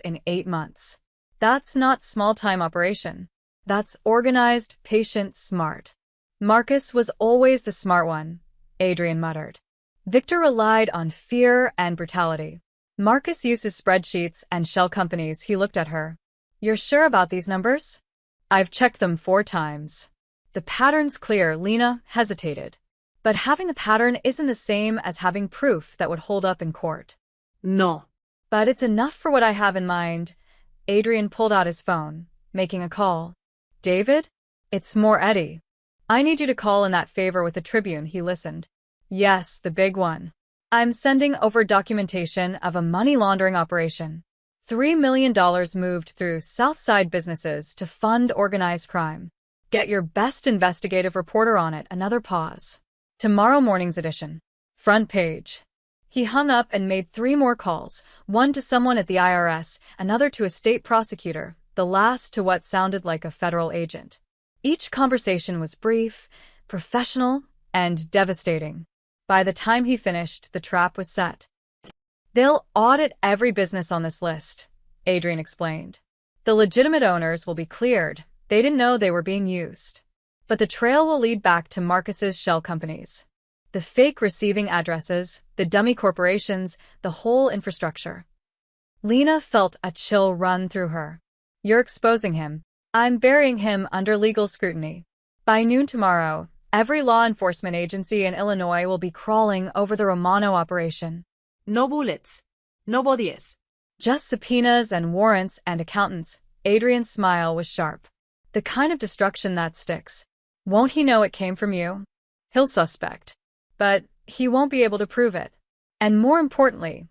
S1: in 8 months. That's not small-time operation. That's organized, patient, smart. Marcus was always the smart one, Adrian muttered. Victor relied on fear and brutality. Marcus used his spreadsheets and shell companies. He looked at her. You're sure about these numbers? I've checked them 4 times. The pattern's clear. Lena hesitated. But having the pattern isn't the same as having proof that would hold up in court.
S2: No.
S1: But it's enough for what I have in mind. Adrian pulled out his phone, making a call. David? It's more Eddie. I need you to call in that favor with the Tribune. He listened. Yes, the big one. I'm sending over documentation of a money laundering operation. $3 million moved through Southside businesses to fund organized crime. Get your best investigative reporter on it. Another pause. Tomorrow morning's edition. Front page. He hung up and made 3 more calls, one to someone at the IRS, another to a state prosecutor, the last to what sounded like a federal agent. Each conversation was brief, professional, and devastating. By the time he finished, the trap was set. They'll audit every business on this list, Adrian explained. The legitimate owners will be cleared. They didn't know they were being used. But the trail will lead back to Marcus's shell companies. The fake receiving addresses, the dummy corporations, the whole infrastructure. Lena felt a chill run through her. You're exposing him. I'm burying him under legal scrutiny. By noon tomorrow, every law enforcement agency in Illinois will be crawling over the Romano operation.
S2: No bullets. Nobody is.
S1: Just subpoenas and warrants and accountants. Adrian's smile was sharp. The kind of destruction that sticks. Won't he know it came from you? He'll suspect. But he won't be able to prove it. And more importantly,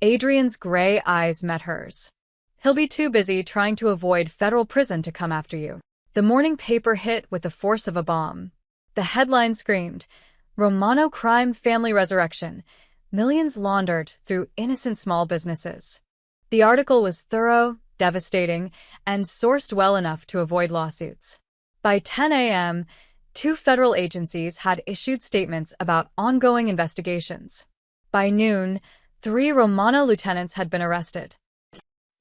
S1: Adrian's gray eyes met hers. He'll be too busy trying to avoid federal prison to come after you. The morning paper hit with the force of a bomb. The headline screamed, Romano crime family resurrection, millions laundered through innocent small businesses. The article was thorough, devastating, and sourced well enough to avoid lawsuits. By 10 a.m., 2 federal agencies had issued statements about ongoing investigations. By noon, 3 Romano lieutenants had been arrested.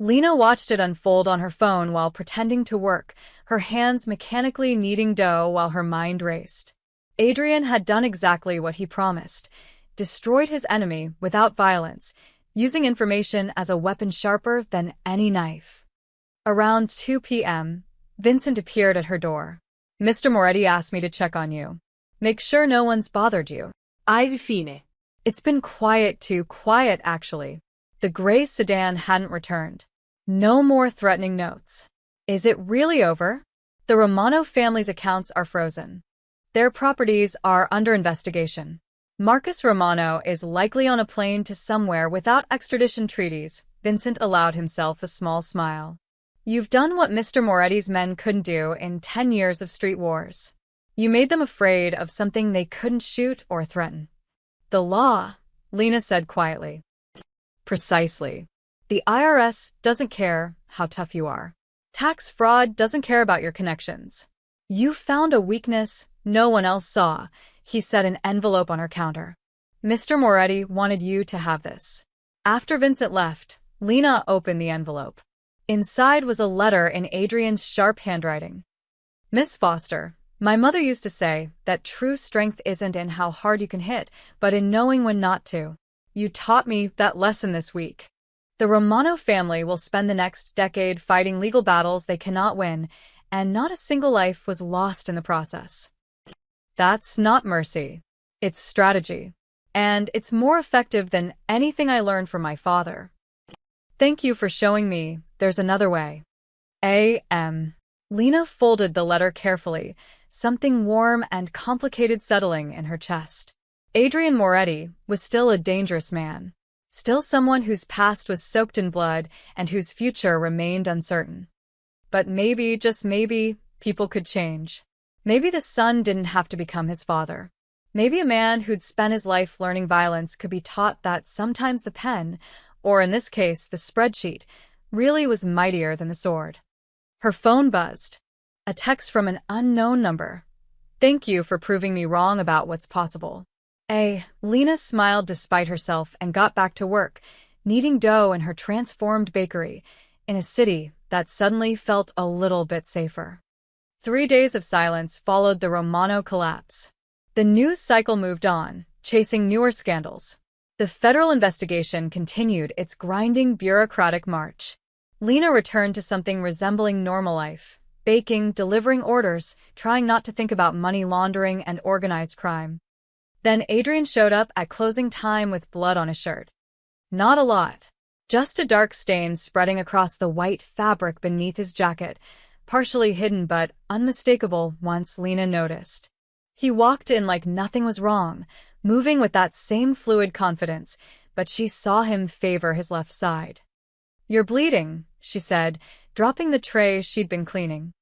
S1: Lena watched it unfold on her phone while pretending to work, her hands mechanically kneading dough while her mind raced. Adrian had done exactly what he promised, destroyed his enemy without violence, using information as a weapon sharper than any knife. Around 2 p.m., Vincent appeared at her door. Mr. Moretti asked me to check on you. Make sure no one's bothered you.
S2: Ai fine.
S1: It's been quiet too quiet, actually. The gray sedan hadn't returned. No more threatening notes. Is it really over? The Romano family's accounts are frozen. Their properties are under investigation. Marcus Romano is likely on a plane to somewhere without extradition treaties. Vincent allowed himself a small smile. You've done what Mr. Moretti's men couldn't do in 10 years of street wars. You made them afraid of something they couldn't shoot or threaten. The law, Lena said quietly. Precisely. The IRS doesn't care how tough you are. Tax fraud doesn't care about your connections. You found a weakness no one else saw, he set an envelope on her counter. Mr. Moretti wanted you to have this. After Vincent left, Lena opened the envelope. Inside was a letter in Adrian's sharp handwriting. Miss Foster, my mother used to say that true strength isn't in how hard you can hit, but in knowing when not to. You taught me that lesson this week. The Romano family will spend the next decade fighting legal battles they cannot win, and not a single life was lost in the process. That's not mercy. It's strategy. And it's more effective than anything I learned from my father. Thank you for showing me there's another way. A.M. Lena folded the letter carefully, something warm and complicated settling in her chest. Adrian Moretti was still a dangerous man. Still someone whose past was soaked in blood and whose future remained uncertain. But maybe, just maybe, people could change. Maybe the son didn't have to become his father. Maybe a man who'd spent his life learning violence could be taught that sometimes the pen, or in this case the spreadsheet, really was mightier than the sword. Her phone buzzed. A text from an unknown number. Thank you for proving me wrong about what's possible. Lena smiled despite herself and got back to work, kneading dough in her transformed bakery, in a city that suddenly felt a little bit safer. 3 days of silence followed the Romano collapse. The news cycle moved on, chasing newer scandals. The federal investigation continued its grinding bureaucratic march. Lena returned to something resembling normal life, baking, delivering orders, trying not to think about money laundering and organized crime. Then Adrian showed up at closing time with blood on his shirt. Not a lot. Just a dark stain spreading across the white fabric beneath his jacket, partially hidden but unmistakable once Lena noticed. He walked in like nothing was wrong, moving with that same fluid confidence, but she saw him favor his left side. You're bleeding, she said, dropping the tray she'd been cleaning.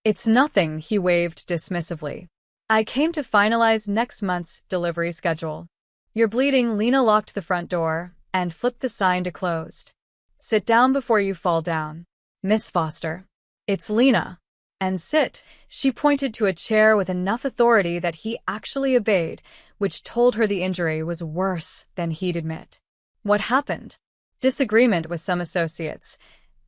S1: It's nothing, he waved dismissively. I came to finalize next month's delivery schedule. You're bleeding, Lena locked the front door and flipped the sign to closed. Sit down before you fall down. Miss Foster. It's Lena. And sit, she pointed to a chair with enough authority that he actually obeyed, which told her the injury was worse than he'd admit. What happened? Disagreement with some associates.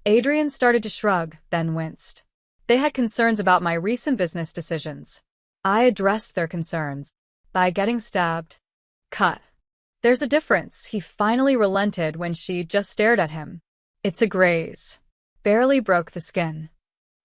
S1: Adrian started to shrug, then winced. They had concerns about my recent business decisions. I addressed their concerns by getting stabbed. Cut. There's a difference. He finally relented when she just stared at him. It's a graze. Barely broke the skin.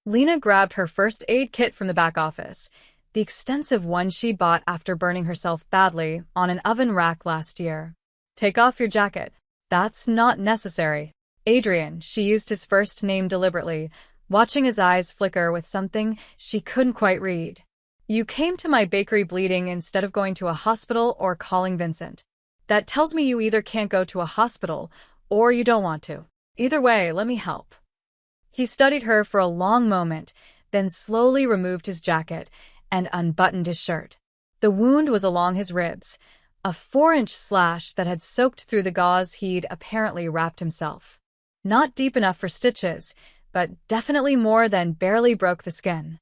S1: Lena grabbed her first aid kit from the back office, the extensive one she'd bought after burning herself badly on an oven rack last year. Take off your jacket. That's not necessary. Adrian, she used his first name deliberately, watching his eyes flicker with something she couldn't quite read. You came to my bakery bleeding instead of going to a hospital or calling Vincent. That tells me you either can't go to a hospital or you don't want to. Either way, let me help. He studied her for a long moment, then slowly removed his jacket and unbuttoned his shirt. The wound was along his ribs, a 4-inch slash that had soaked through the gauze he'd apparently wrapped himself. Not deep enough for stitches, but definitely more than barely broke the skin.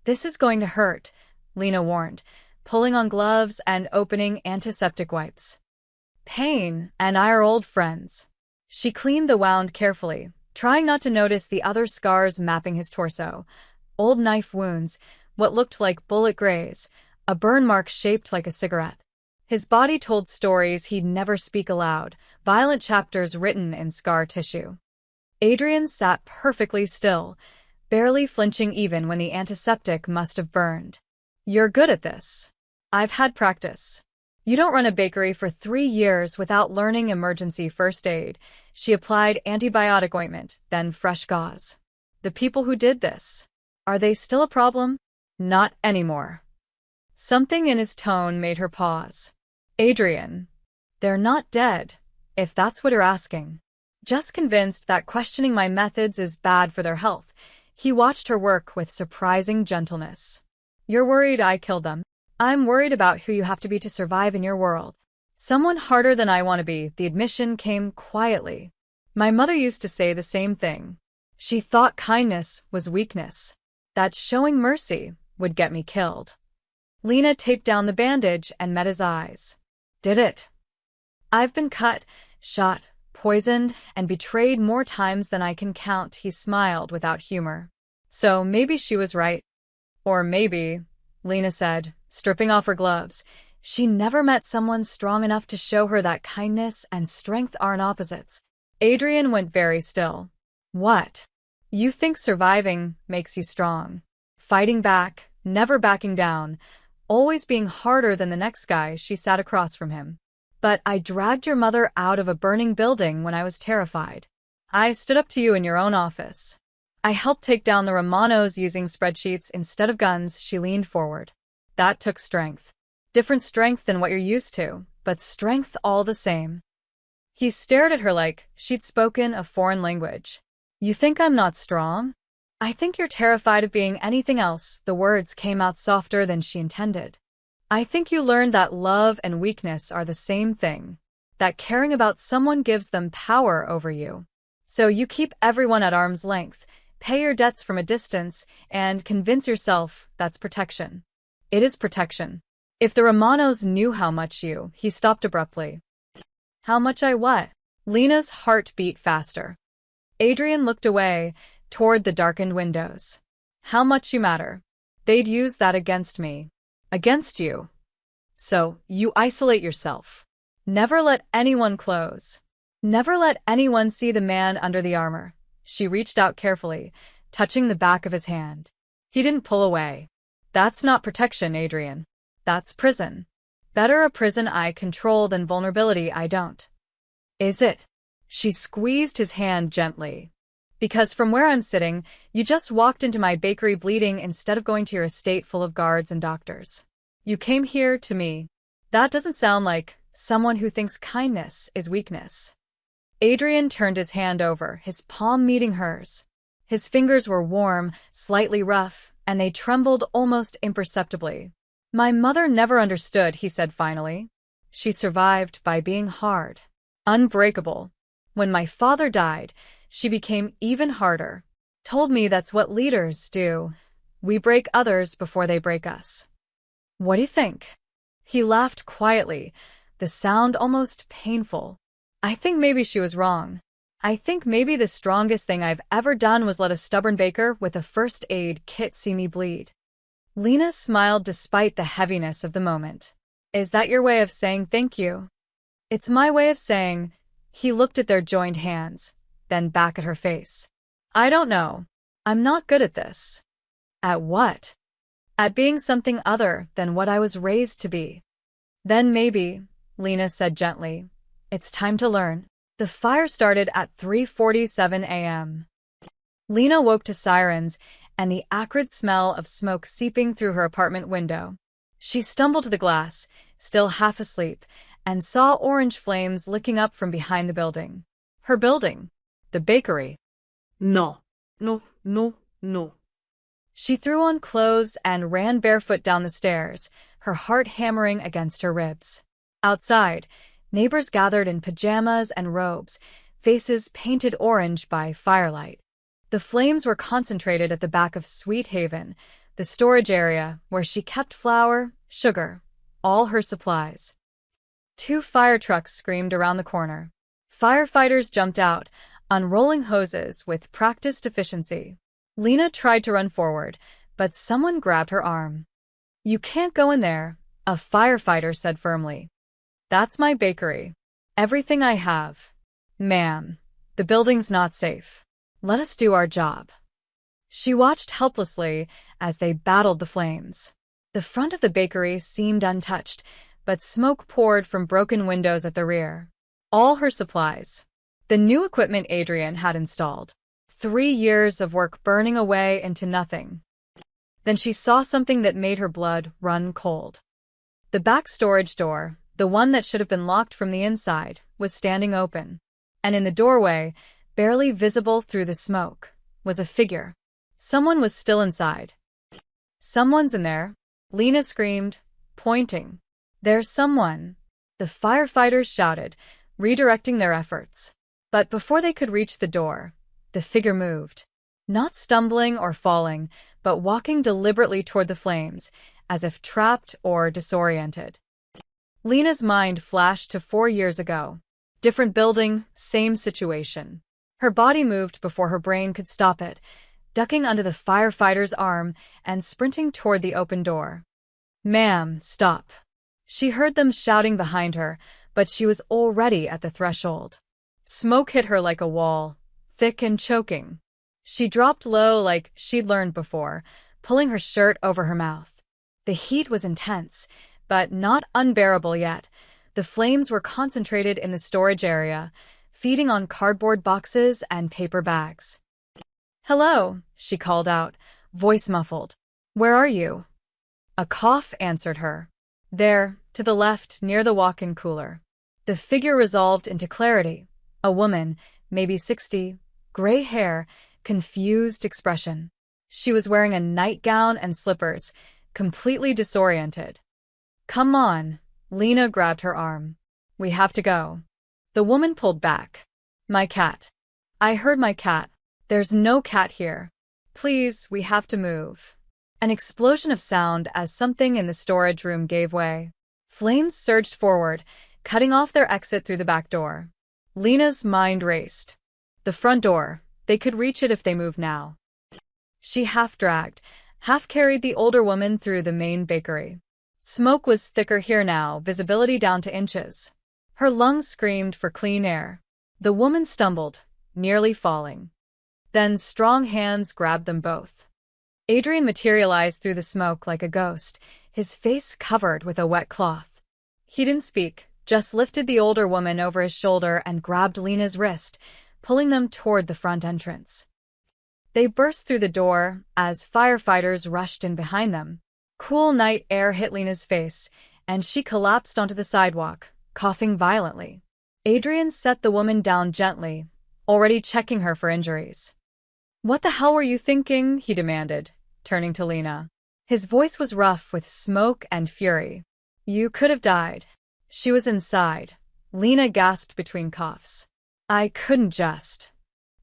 S1: This is going to hurt, Lena warned, pulling on gloves and opening antiseptic wipes. Pain and I are old friends. She cleaned the wound carefully, trying not to notice the other scars mapping his torso. Old knife wounds, what looked like bullet graze, a burn mark shaped like a cigarette. His body told stories he'd never speak aloud, violent chapters written in scar tissue. Adrian sat perfectly still, barely flinching even when the antiseptic must have burned. You're good at this. I've had practice. You don't run a bakery for 3 years without learning emergency first aid. She applied antibiotic ointment, then fresh gauze. The people who did this, are they still a problem? Not anymore. Something in his tone made her pause. Adrian, they're not dead, if that's what you're asking. Just convinced that questioning my methods is bad for their health, he watched her work with surprising gentleness. You're worried I killed them. I'm worried about who you have to be to survive in your world. Someone harder than I want to be, the admission came quietly. My mother used to say the same thing. She thought kindness was weakness, that showing mercy would get me killed. Lena taped down the bandage and met his eyes. Did it? I've been cut, shot, poisoned, and betrayed more times than I can count, he smiled without humor. So maybe she was right. Or maybe, Lena said, stripping off her gloves, she never met someone strong enough to show her that kindness and strength aren't opposites. Adrian went very still. What? You think surviving makes you strong? Fighting back, never backing down, always being harder than the next guy. She sat across from him. But I dragged your mother out of a burning building when I was terrified. I stood up to you in your own office. I helped take down the Romanos using spreadsheets instead of guns. She leaned forward. That took strength. Different strength than what you're used to, but strength all the same. He stared at her like she'd spoken a foreign language. You think I'm not strong? I think you're terrified of being anything else. The words came out softer than she intended. I think you learned that love and weakness are the same thing, that caring about someone gives them power over you. So you keep everyone at arm's length, pay your debts from a distance, and convince yourself that's protection. It is protection. If the Romanos knew how much you, he stopped abruptly. How much I what? Lena's heart beat faster. Adrian looked away, toward the darkened windows. How much you matter. They'd use that against me. Against you. So, you isolate yourself. Never let anyone close. Never let anyone see the man under the armor. She reached out carefully, touching the back of his hand. He didn't pull away. That's not protection, Adrian. That's prison. Better a prison I control than vulnerability I don't. Is it? She squeezed his hand gently. Because from where I'm sitting, you just walked into my bakery bleeding instead of going to your estate full of guards and doctors. You came here to me. That doesn't sound like someone who thinks kindness is weakness. Adrian turned his hand over, his palm meeting hers. His fingers were warm, slightly rough, and they trembled almost imperceptibly. My mother never understood, he said finally. She survived by being hard. Unbreakable. When my father died, she became even harder. Told me that's what leaders do. We break others before they break us. What do you think? He laughed quietly, the sound almost painful. I think maybe she was wrong. I think maybe the strongest thing I've ever done was let a stubborn baker with a first aid kit see me bleed. Lena smiled despite the heaviness of the moment. Is that your way of saying thank you? It's my way of saying. He looked at their joined hands, then back at her face. I don't know. I'm not good at this. At what? At being something other than what I was raised to be. Then maybe, Lena said gently, it's time to learn. The fire started at 3:47 a.m. Lena woke to sirens and the acrid smell of smoke seeping through her apartment window. She stumbled to the glass, still half asleep, and saw orange flames licking up from behind the building. Her building. The bakery.
S2: No, no, no, no.
S1: She threw on clothes and ran barefoot down the stairs, her heart hammering against her ribs. Outside, neighbors gathered in pajamas and robes, faces painted orange by firelight. The flames were concentrated at the back of Sweet Haven, the storage area where she kept flour, sugar, all her supplies. 2 fire trucks screamed around the corner. Firefighters jumped out, unrolling hoses with practiced efficiency. Lena tried to run forward, but someone grabbed her arm. You can't go in there, a firefighter said firmly. That's my bakery. Everything I have. Ma'am, the building's not safe. Let us do our job. She watched helplessly as they battled the flames. The front of the bakery seemed untouched, but smoke poured from broken windows at the rear. All her supplies. The new equipment Adrian had installed. 3 years of work burning away into nothing. Then she saw something that made her blood run cold. The back storage door, the one that should have been locked from the inside, was standing open. And in the doorway, barely visible through the smoke, was a figure. Someone was still inside. "Someone's in there," Lena screamed, pointing. "There's someone," the firefighters shouted, redirecting their efforts. But before they could reach the door, the figure moved. Not stumbling or falling, but walking deliberately toward the flames, as if trapped or disoriented. Lena's mind flashed to 4 years ago. Different building, same situation. Her body moved before her brain could stop it, ducking under the firefighter's arm and sprinting toward the open door. "Ma'am, stop." She heard them shouting behind her, but she was already at the threshold. Smoke hit her like a wall, thick and choking. She dropped low like she'd learned before, pulling her shirt over her mouth. The heat was intense, but not unbearable yet. The flames were concentrated in the storage area, feeding on cardboard boxes and paper bags. "Hello," she called out, voice muffled. "Where are you?" A cough answered her. "There, to the left, near the walk-in cooler." The figure resolved into clarity. A woman, maybe 60, gray hair, confused expression. She was wearing a nightgown and slippers, completely disoriented. "Come on," Lena grabbed her arm. "We have to go." The woman pulled back. "My cat." "I heard my cat." "There's no cat here." "Please, we have to move." An explosion of sound as something in the storage room gave way. Flames surged forward, cutting off their exit through the back door. Lena's mind raced. The front door, they could reach it if they moved now. She half-dragged, half-carried the older woman through the main bakery. Smoke was thicker here now, visibility down to inches. Her lungs screamed for clean air. The woman stumbled, nearly falling. Then strong hands grabbed them both. Adrian materialized through the smoke like a ghost, his face covered with a wet cloth. He didn't speak, just lifted the older woman over his shoulder and grabbed Lena's wrist, pulling them toward the front entrance. They burst through the door as firefighters rushed in behind them. Cool night air hit Lena's face, and she collapsed onto the sidewalk, coughing violently. Adrian set the woman down gently, already checking her for injuries. "What the hell were you thinking?" he demanded, turning to Lena. His voice was rough with smoke and fury. "You could have died." She was inside. Lena gasped between coughs. "I couldn't just."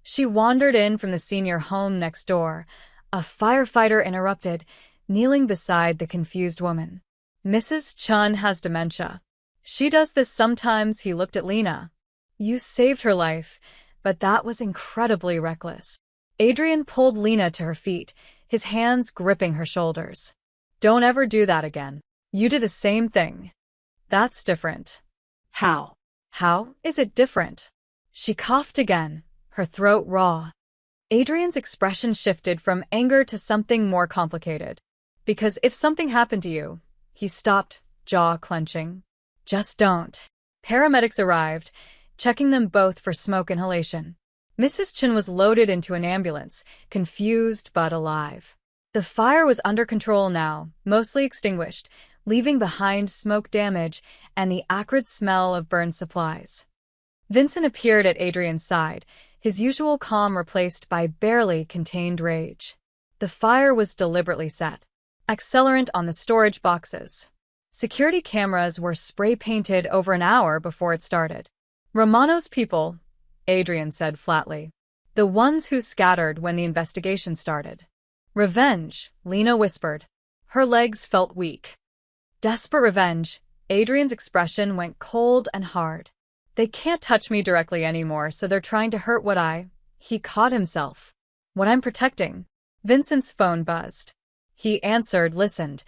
S1: She wandered in from the senior home next door. A firefighter interrupted, kneeling beside the confused woman. "Mrs. Chun has dementia. She does this sometimes." He looked at Lena. "You saved her life, but that was incredibly reckless." Adrian pulled Lena to her feet, his hands gripping her shoulders. "Don't ever do that again. You did the same thing." "That's different."
S2: How?
S1: "How is it different?" She coughed again, her throat raw. Adrian's expression shifted from anger to something more complicated. "Because if something happened to you," he stopped, jaw clenching. "Just don't." Paramedics arrived, checking them both for smoke inhalation. Mrs. Chin was loaded into an ambulance, confused but alive. The fire was under control now, mostly extinguished, leaving behind smoke damage and the acrid smell of burned supplies. Vincent appeared at Adrian's side, his usual calm replaced by barely contained rage. The fire was deliberately set. Accelerant on the storage boxes. Security cameras were spray-painted over an hour before it started. "Romano's people," Adrian said flatly. "The ones who scattered when the investigation started." "Revenge," Lena whispered. Her legs felt weak. "Desperate revenge." Adrian's expression went cold and hard. "They can't touch me directly anymore, so they're trying to hurt what He caught himself. "What I'm protecting." Vincent's phone buzzed. He answered, listened,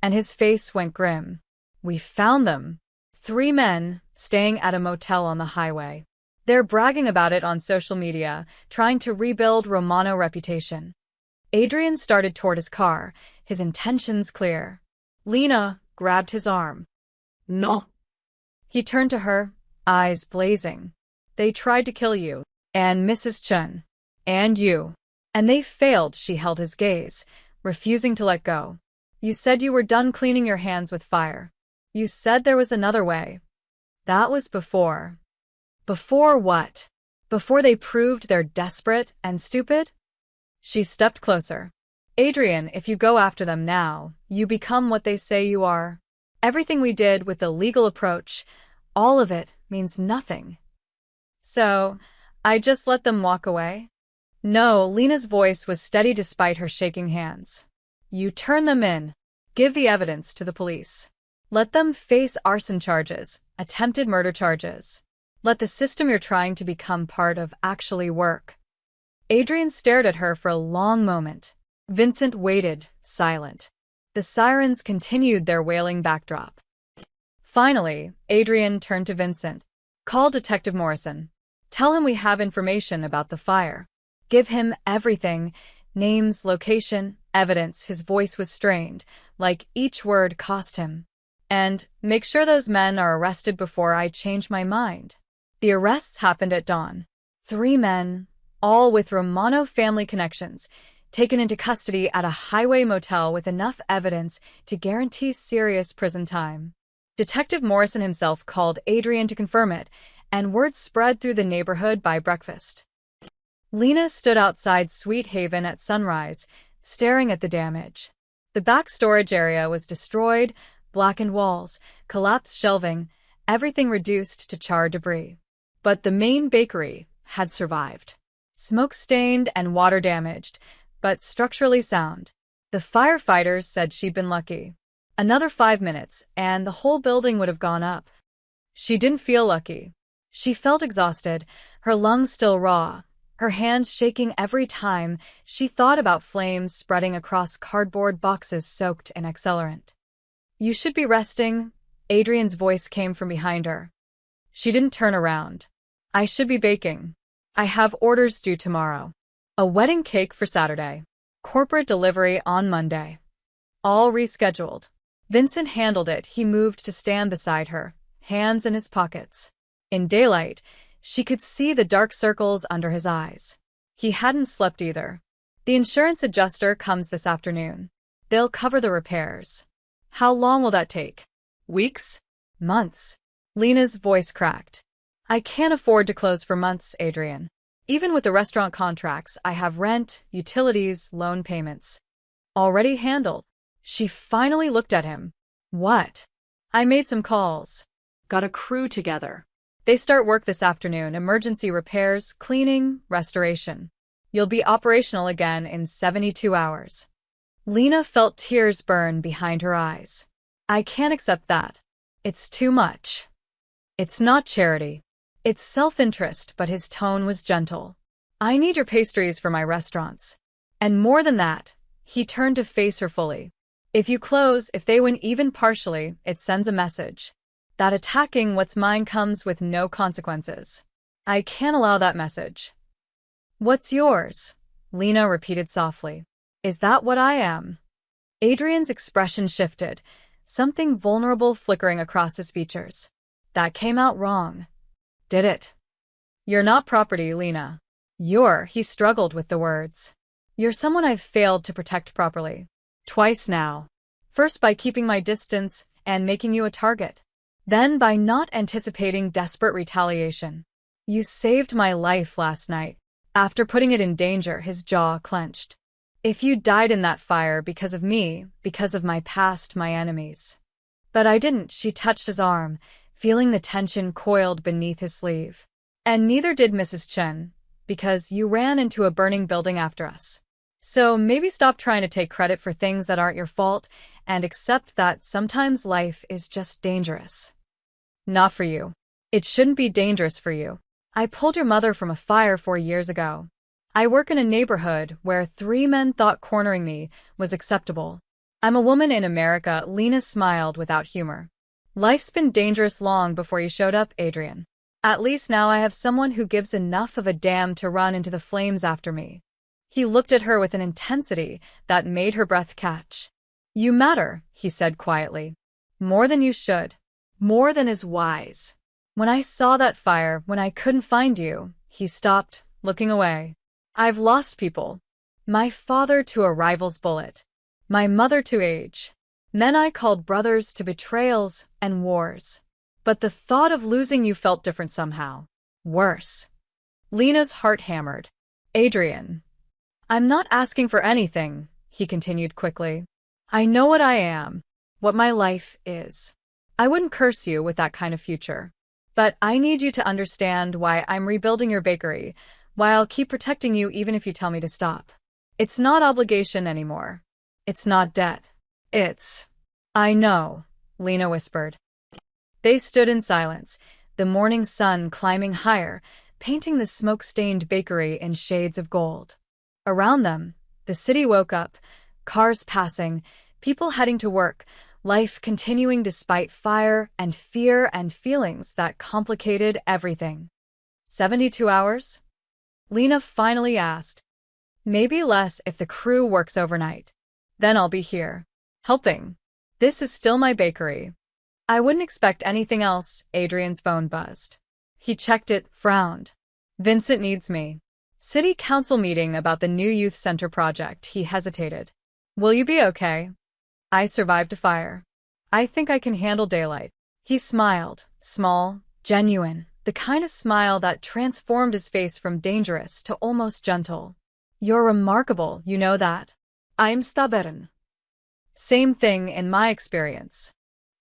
S1: and his face went grim. "We found them. 3 men, staying at a motel on the highway. They're bragging about it on social media, trying to rebuild Romano's reputation." Adrian started toward his car, his intentions clear. Lena grabbed his arm.
S2: No.
S1: He turned to her, eyes blazing. They tried to kill you, and Mrs. Chen, and you. And they failed, she held his gaze, refusing to let go. You said you were done cleaning your hands with fire. You said there was another way. That was before. Before what? Before they proved they're desperate and stupid? She stepped closer. Adrian, if you go after them now, you become what they say you are. Everything we did with the legal approach, all of it means nothing. So, I just let them walk away? No, Lena's voice was steady despite her shaking hands. You turn them in. Give the evidence to the police. Let them face arson charges, attempted murder charges. Let the system you're trying to become part of actually work. Adrian stared at her for a long moment. Vincent waited, silent. The sirens continued their wailing backdrop. Finally, Adrian turned to Vincent. Call Detective Morrison. Tell him we have information about the fire. Give him everything. Names, location, evidence. His voice was strained, like each word cost him. And make sure those men are arrested before I change my mind. The arrests happened at dawn. 3 men, all with Romano family connections, taken into custody at a highway motel with enough evidence to guarantee serious prison time. Detective Morrison himself called Adrian to confirm it, and word spread through the neighborhood by breakfast. Lena stood outside Sweet Haven at sunrise, staring at the damage. The back storage area was destroyed, blackened walls, collapsed shelving, everything reduced to charred debris. But the main bakery had survived. Smoke-stained and water-damaged, but structurally sound. The firefighters said she'd been lucky. Another 5 minutes, and the whole building would have gone up. She didn't feel lucky. She felt exhausted, her lungs still raw, her hands shaking every time she thought about flames spreading across cardboard boxes soaked in accelerant. You should be resting, Adrian's voice came from behind her. She didn't turn around. I should be baking. I have orders due tomorrow. A wedding cake for Saturday. Corporate delivery on Monday. All rescheduled. Vincent handled it. He moved to stand beside her, hands in his pockets. In daylight, she could see the dark circles under his eyes. He hadn't slept either. The insurance adjuster comes this afternoon. They'll cover the repairs. How long will that take? Weeks? Months? Lena's voice cracked. I can't afford to close for months, Adrian. Even with the restaurant contracts, I have rent, utilities, loan payments. Already handled. She finally looked at him. What? I made some calls.
S2: Got a crew together.
S1: They start work this afternoon, emergency repairs, cleaning, restoration. You'll be operational again in 72 hours. Lena felt tears burn behind her eyes. I can't accept that. It's too much. It's not charity. It's self-interest, but his tone was gentle. I need your pastries for my restaurants. And more than that, he turned to face her fully. If you close, if they win even partially, it sends a message. That attacking what's mine comes with no consequences. I can't allow that message. What's yours? Lena repeated softly. Is that what I am? Adrian's expression shifted, something vulnerable flickering across his features. That came out wrong. Did it? You're not property, Lena. He struggled with the words. You're someone I've failed to protect properly. Twice now. First by keeping my distance and making you a target. Then by not anticipating desperate retaliation. You saved my life last night. After putting it in danger, his jaw clenched. If you died in that fire because of me, because of my past, my enemies. But I didn't, she touched his arm, feeling the tension coiled beneath his sleeve. And neither did Mrs. Chen, because you ran into a burning building after us. So maybe stop trying to take credit for things that aren't your fault and accept that sometimes life is just dangerous. Not for you. It shouldn't be dangerous for you. I pulled your mother from a fire 4 years ago. I work in a neighborhood where 3 men thought cornering me was acceptable. I'm a woman in America, Lena smiled without humor. Life's been dangerous long before you showed up, Adrian. At least now I have someone who gives enough of a damn to run into the flames after me. He looked at her with an intensity that made her breath catch. You matter, he said quietly. More than you should.
S2: More than is wise.
S1: When I saw that fire, when I couldn't find you, he stopped, looking away. I've lost people. My father to a rival's bullet. My mother to age. Men I called brothers to betrayals and wars. But the thought of losing you felt different somehow. Worse. Lena's heart hammered. Adrian. I'm not asking for anything, he continued quickly. I know what I am, what my life is. I wouldn't curse you with that kind of future. But I need you to understand why I'm rebuilding your bakery, why I'll keep protecting you even if you tell me to stop. It's not obligation anymore. It's not debt. I know, Lena whispered. They stood in silence, the morning sun climbing higher, painting the smoke-stained bakery in shades of gold. Around them, the city woke up, cars passing, people heading to work, life continuing despite fire and fear and feelings that complicated everything. 72 hours? Lena finally asked. Maybe less if the crew works overnight. Then I'll be here. Helping. This is still my bakery. I wouldn't expect anything else. Adrian's phone buzzed. He checked it, frowned. Vincent needs me. City council meeting about the new youth center project. He hesitated. Will you be okay? I survived a fire. I think I can handle daylight. He smiled, small, genuine, the kind of smile that transformed his face from dangerous to almost gentle. You're remarkable, you know that? I'm stubborn. Same thing in my experience.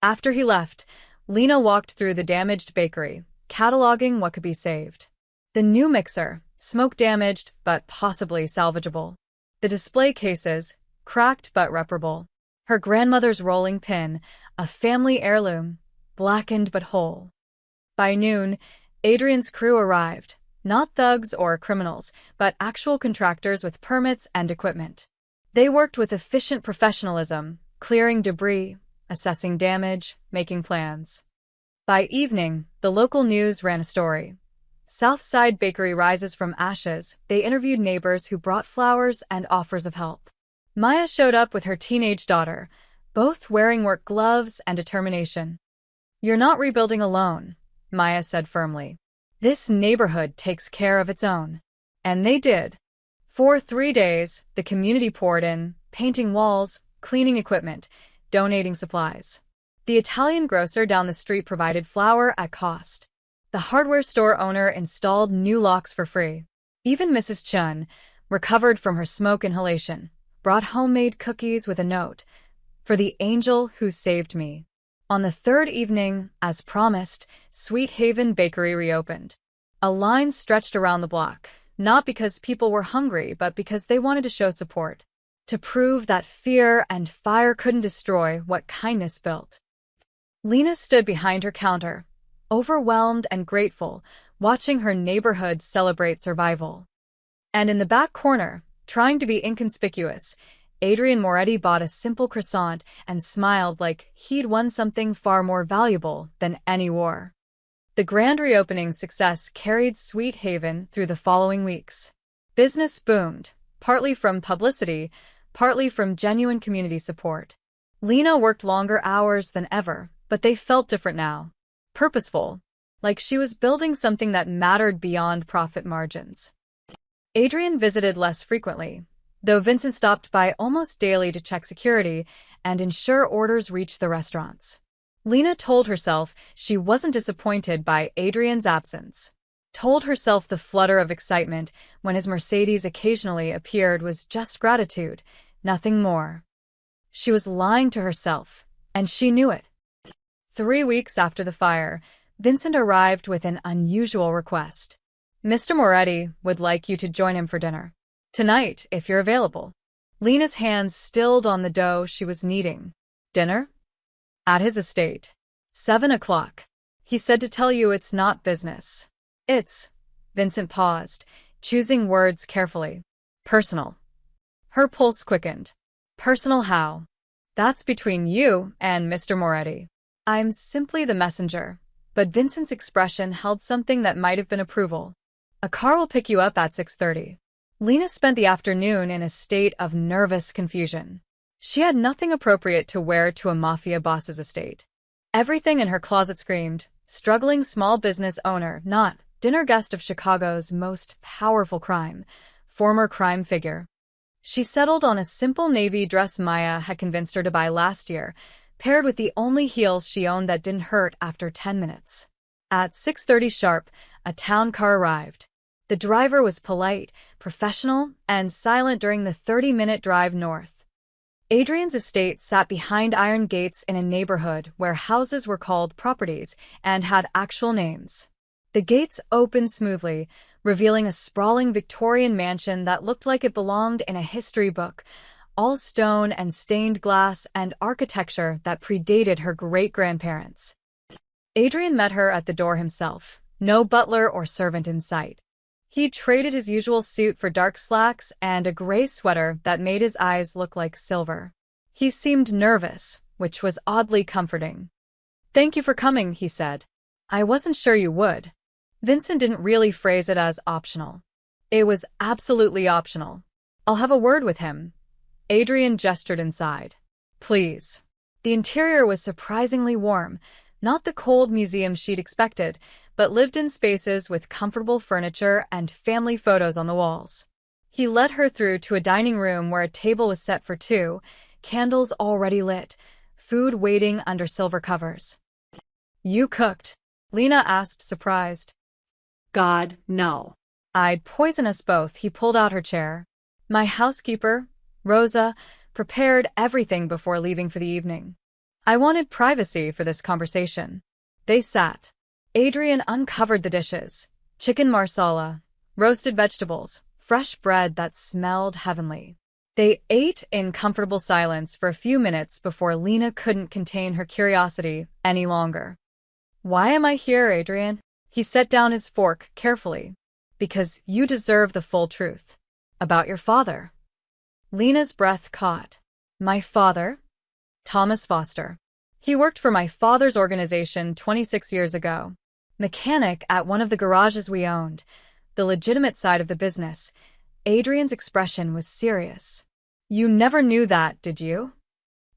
S1: After he left, Lena walked through the damaged bakery, cataloging what could be saved. The new mixer, smoke-damaged but possibly salvageable. The display cases, cracked but reparable. Her grandmother's rolling pin, a family heirloom, blackened but whole. By noon, Adrian's crew arrived, not thugs or criminals, but actual contractors with permits and equipment. They worked with efficient professionalism, clearing debris, assessing damage, making plans. By evening, the local news ran a story. Southside Bakery rises from ashes. They interviewed neighbors who brought flowers and offers of help. Maya showed up with her teenage daughter, both wearing work gloves and determination. You're not rebuilding alone, Maya said firmly. This neighborhood takes care of its own. And they did. For 3 days, the community poured in, painting walls, cleaning equipment, donating supplies. The Italian grocer down the street provided flour at cost. The hardware store owner installed new locks for free. Even Mrs. Chun, recovered from her smoke inhalation, brought homemade cookies with a note, "For the angel who saved me." On the third evening, as promised, Sweet Haven Bakery reopened. A line stretched around the block, not because people were hungry, but because they wanted to show support. To prove that fear and fire couldn't destroy what kindness built. Lena stood behind her counter, overwhelmed and grateful, watching her neighborhood celebrate survival. And in the back corner, trying to be inconspicuous, Adrian Moretti bought a simple croissant and smiled like he'd won something far more valuable than any war. The grand reopening success carried Sweet Haven through the following weeks. Business boomed, partly from publicity, partly from genuine community support. Lena worked longer hours than ever, but they felt different now. Purposeful, like she was building something that mattered beyond profit margins. Adrian visited less frequently, though Vincent stopped by almost daily to check security and ensure orders reached the restaurants. Lena told herself she wasn't disappointed by Adrian's absence. Told herself the flutter of excitement when his Mercedes occasionally appeared was just gratitude, nothing more. She was lying to herself, and she knew it. 3 weeks after the fire, Vincent arrived with an unusual request. Mr. Moretti would like you to join him for dinner. Tonight, if you're available. Lena's hands stilled on the dough she was kneading. Dinner? At his estate. 7 o'clock. He said to tell you it's not business. It's... Vincent paused, choosing words carefully. Personal. Her pulse quickened. Personal how? That's between you and Mr. Moretti. I'm simply the messenger. But Vincent's expression held something that might have been approval. A car will pick you up at 6:30. Lena spent the afternoon in a state of nervous confusion. She had nothing appropriate to wear to a Mafia boss's estate. Everything in her closet screamed, struggling small business owner, not dinner guest of Chicago's most powerful crime, former crime figure. She settled on a simple navy dress Maya had convinced her to buy last year, paired with the only heels she owned that didn't hurt after 10 minutes. At 6:30 sharp, a town car arrived. The driver was polite, professional, and silent during the 30-minute drive north. Adrian's estate sat behind iron gates in a neighborhood where houses were called properties and had actual names. The gates opened smoothly, revealing a sprawling Victorian mansion that looked like it belonged in a history book, all stone and stained glass and architecture that predated her great-grandparents. Adrian met her at the door himself, no butler or servant in sight. He traded his usual suit for dark slacks and a gray sweater that made his eyes look like silver. He seemed nervous, which was oddly comforting. "Thank you for coming," he said. "I wasn't sure you would." Vincent didn't really phrase it as optional. It was absolutely optional. "I'll have a word with him." Adrian gestured inside. "Please." The interior was surprisingly warm, not the cold museum she'd expected, but lived-in spaces with comfortable furniture and family photos on the walls. He led her through to a dining room where a table was set for two, candles already lit, food waiting under silver covers. "You cooked?" Lena asked, surprised.
S2: God, no.
S1: "I'd poison us both." He pulled out her chair. "My housekeeper, Rosa, prepared everything before leaving for the evening. I wanted privacy for this conversation." They sat. Adrian uncovered the dishes: chicken marsala, roasted vegetables, fresh bread that smelled heavenly. They ate in comfortable silence for a few minutes before Lena couldn't contain her curiosity any longer. "Why am I here, Adrian?" He set down his fork carefully. "Because you deserve the full truth. About your father." Lena's breath caught. "My father?" "Thomas Foster. He worked for my father's organization 26 years ago. Mechanic at one of the garages we owned, the legitimate side of the business." Adrian's expression was serious. "You never knew that, did you?"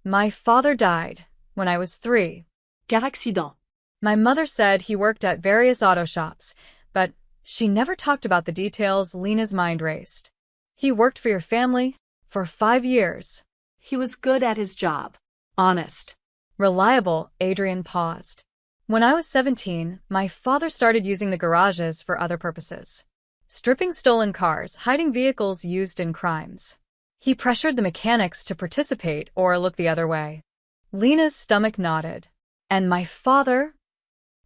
S1: "My father died when I was 3.
S2: Quel accident?
S1: My mother said he worked at various auto shops, but she never talked about the details." Lena's mind raced. "He worked for your family for 5 years.
S2: He was good at his job. Honest.
S1: Reliable." Adrian paused. "When I was 17, my father started using the garages for other purposes. Stripping stolen cars, hiding vehicles used in crimes. He pressured the mechanics to participate or look the other way." Lena's stomach knotted. "And my father?"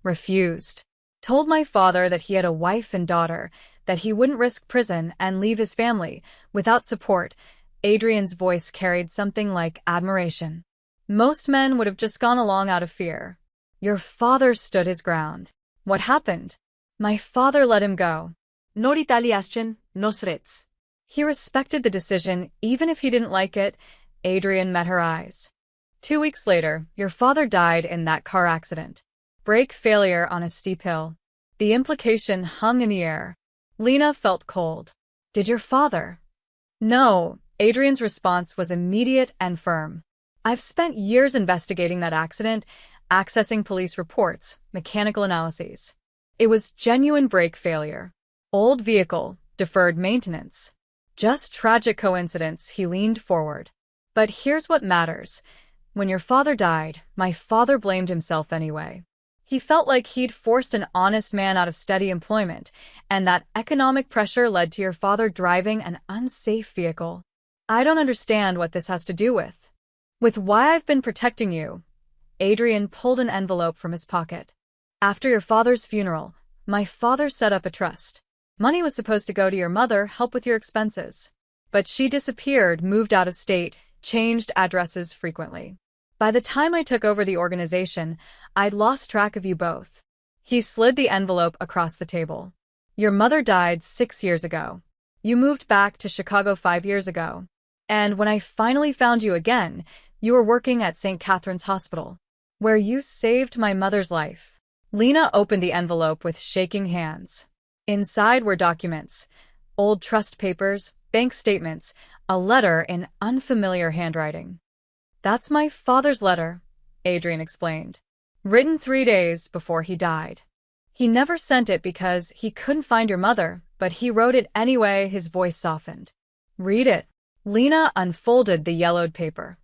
S1: "Refused. Told my father that he had a wife and daughter, that he wouldn't risk prison and leave his family without support." Adrian's voice carried something like admiration. "Most men would have just gone along out of fear. Your father stood his ground." "What happened?" "My father let him go."
S2: No retaliation, no threats.
S1: "He respected the decision, even if he didn't like it." Adrian met her eyes. 2 weeks later, your father died in that car accident. Brake failure on a steep hill. The implication hung in the air. Lena felt cold. "Did your father?" "No." Adrian's response was immediate and firm. "I've spent years investigating that accident, accessing police reports, mechanical analyses. It was genuine brake failure. Old vehicle, deferred maintenance. Just tragic coincidence." He leaned forward. "But here's what matters. When your father died, my father blamed himself anyway. He felt like he'd forced an honest man out of steady employment, and that economic pressure led to your father driving an unsafe vehicle. I don't understand what this has to do with why I've been protecting you." Adrian pulled an envelope from his pocket. "After your father's funeral, my father set up a trust. Money was supposed to go to your mother, help with your expenses. But she disappeared, moved out of state, changed addresses frequently. By the time I took over the organization, I'd lost track of you both." He slid the envelope across the table. "Your mother died 6 years ago. You moved back to Chicago 5 years ago. And when I finally found you again, you were working at St. Catherine's Hospital, where you saved my mother's life." Lena opened the envelope with shaking hands. Inside were documents, old trust papers, bank statements, a letter in unfamiliar handwriting. "That's my father's letter," Adrian explained. Written 3 days before he died. He never sent it because he couldn't find your mother, but he wrote it anyway, his voice softened. Read it. Lena unfolded the yellowed paper.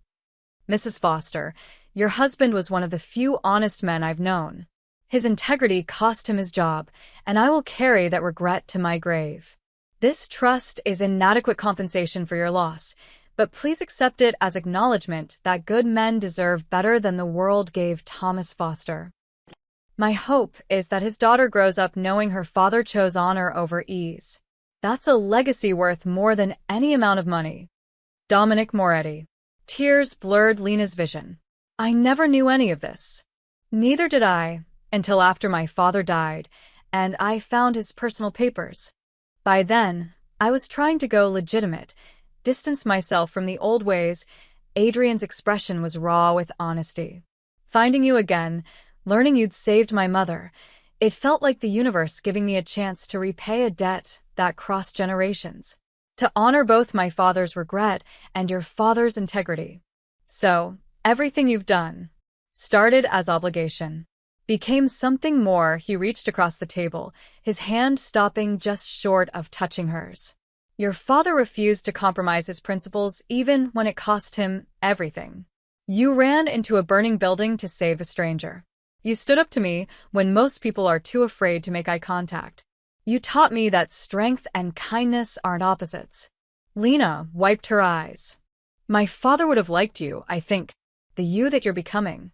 S1: Mrs. Foster, your husband was one of the few honest men I've known. His integrity cost him his job, and I will carry that regret to my grave. This trust is inadequate compensation for your loss, but please accept it as acknowledgement that good men deserve better than the world gave Thomas Foster. My hope is that his daughter grows up knowing her father chose honor over ease. That's a legacy worth more than any amount of money. Dominic Moretti. Tears blurred Lena's vision. I never knew any of this. Neither did I, until after my father died, and I found his personal papers. By then, I was trying to go legitimate, distance myself from the old ways. Adrian's expression was raw with honesty. Finding you again, learning you'd saved my mother, it felt like the universe giving me a chance to repay a debt that crossed generations, to honor both my father's regret and your father's integrity. So, everything you've done started as obligation, became something more. He reached across the table, his hand stopping just short of touching hers. Your father refused to compromise his principles even when it cost him everything. You ran into a burning building to save a stranger. You stood up to me when most people are too afraid to make eye contact. You taught me that strength and kindness aren't opposites. Lena wiped her eyes. My father would have liked you, I think. The you that you're becoming.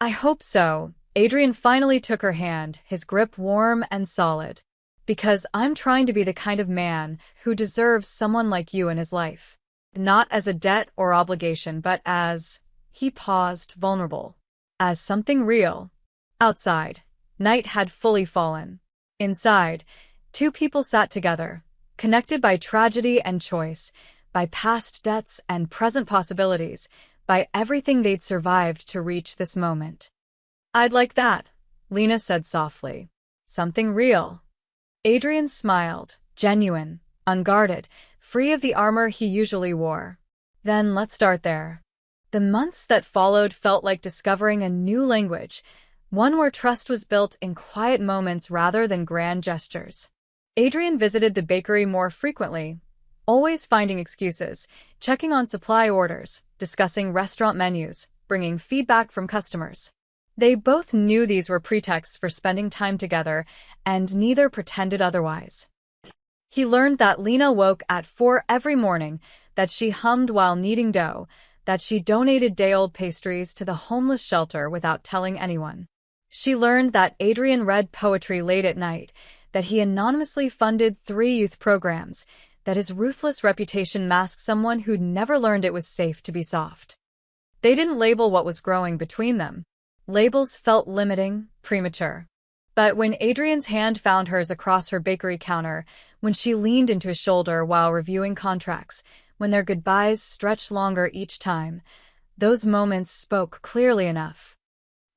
S1: I hope so. Adrian finally took her hand, his grip warm and solid. Because I'm trying to be the kind of man who deserves someone like you in his life. Not as a debt or obligation, but as... He paused, vulnerable. As something real. Outside, night had fully fallen. Inside, two people sat together, connected by tragedy and choice, by past debts and present possibilities, by everything they'd survived to reach this moment. I'd like that, Lena said softly. Something real. Adrian smiled, genuine, unguarded, free of the armor he usually wore. Then let's start there. The months that followed felt like discovering a new language, one where trust was built in quiet moments rather than grand gestures. Adrian visited the bakery more frequently, always finding excuses, checking on supply orders, discussing restaurant menus, bringing feedback from customers. They both knew these were pretexts for spending time together, and neither pretended otherwise. He learned that Lena woke at 4 every morning, that she hummed while kneading dough, that she donated day-old pastries to the homeless shelter without telling anyone. She learned that Adrian read poetry late at night, that he anonymously funded 3 youth programs, that his ruthless reputation masked someone who'd never learned it was safe to be soft. They didn't label what was growing between them. Labels felt limiting, premature. But when Adrian's hand found hers across her bakery counter, when she leaned into his shoulder while reviewing contracts, when their goodbyes stretched longer each time, those moments spoke clearly enough.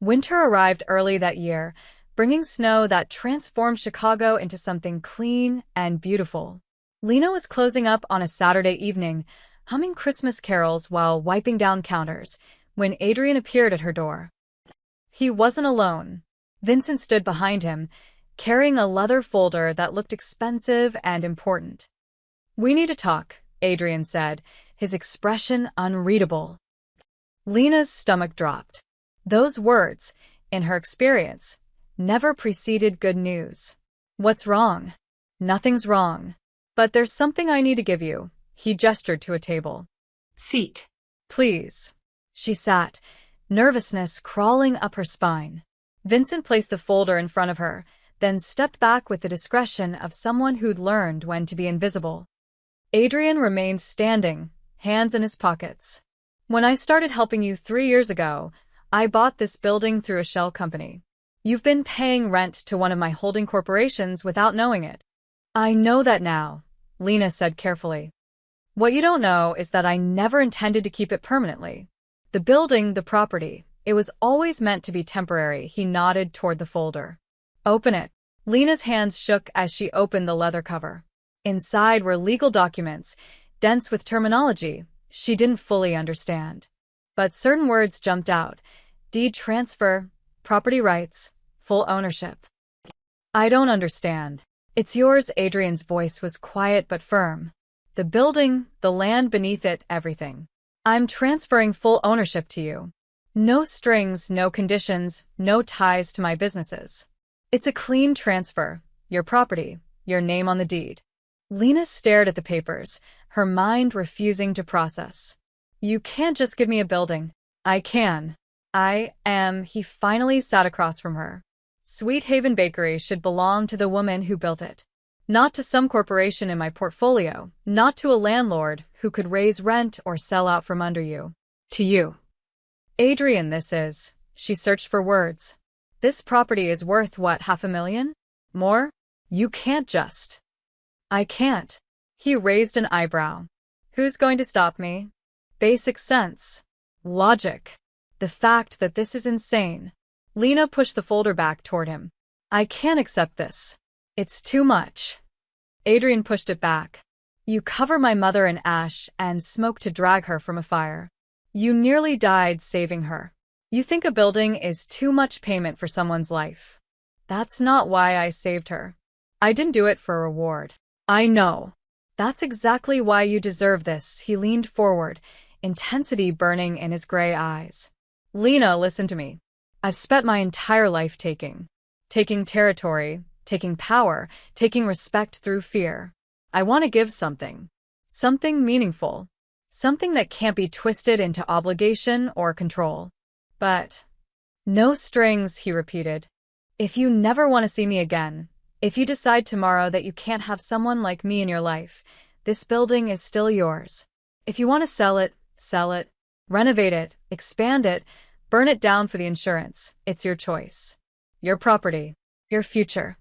S1: Winter arrived early that year, bringing snow that transformed Chicago into something clean and beautiful. Lena was closing up on a Saturday evening, humming Christmas carols while wiping down counters, when Adrian appeared at her door. He wasn't alone. Vincent stood behind him, carrying a leather folder that looked expensive and important. We need to talk, Adrian said, his expression unreadable. Lena's stomach dropped. Those words, in her experience, never preceded good news. What's wrong? Nothing's wrong. But there's something I need to give you. He gestured to a table.
S2: Seat.
S1: Please. She sat, nervousness crawling up her spine. Vincent placed the folder in front of her, then stepped back with the discretion of someone who'd learned when to be invisible. Adrian remained standing, hands in his pockets. When I started helping you 3 years ago, I bought this building through a shell company. You've been paying rent to one of my holding corporations without knowing it. I know that now, Lena said carefully. What you don't know is that I never intended to keep it permanently. The building, the property, it was always meant to be temporary. He nodded toward the folder. Open it. Lena's hands shook as she opened the leather cover. Inside were legal documents, dense with terminology she didn't fully understand. But certain words jumped out. Deed transfer, property rights, full ownership. I don't understand. It's yours, Adrian's voice was quiet but firm. The building, the land beneath it, everything. I'm transferring full ownership to you. No strings, no conditions, no ties to my businesses. It's a clean transfer, your property, your name on the deed. Lena stared at the papers, her mind refusing to process. You can't just give me a building. I can. He finally sat across from her. Sweet Haven Bakery should belong to the woman who built it. Not to some corporation in my portfolio, not to a landlord who could raise rent or sell out from under you. To you. Adrian, she searched for words. This property is worth what, $500,000? More? You can't just. I can't. He raised an eyebrow. Who's going to stop me? Basic sense. Logic. The fact that this is insane. Lena pushed the folder back toward him. I can't accept this. It's too much. Adrian pushed it back. You cover my mother in ash and smoke to drag her from a fire. You nearly died saving her. You think a building is too much payment for someone's life. That's not why I saved her. I didn't do it for a reward. I know. That's exactly why you deserve this. He leaned forward, intensity burning in his gray eyes. Lena, listen to me. I've spent my entire life taking territory, taking power, taking respect through fear. I want to give something meaningful, something that can't be twisted into obligation or control. But no strings, he repeated. If you never want to see me again, if you decide tomorrow that you can't have someone like me in your life, this building is still yours. If you want to sell it, renovate it, expand it, burn it down for the insurance. It's your choice. Your property. Your future.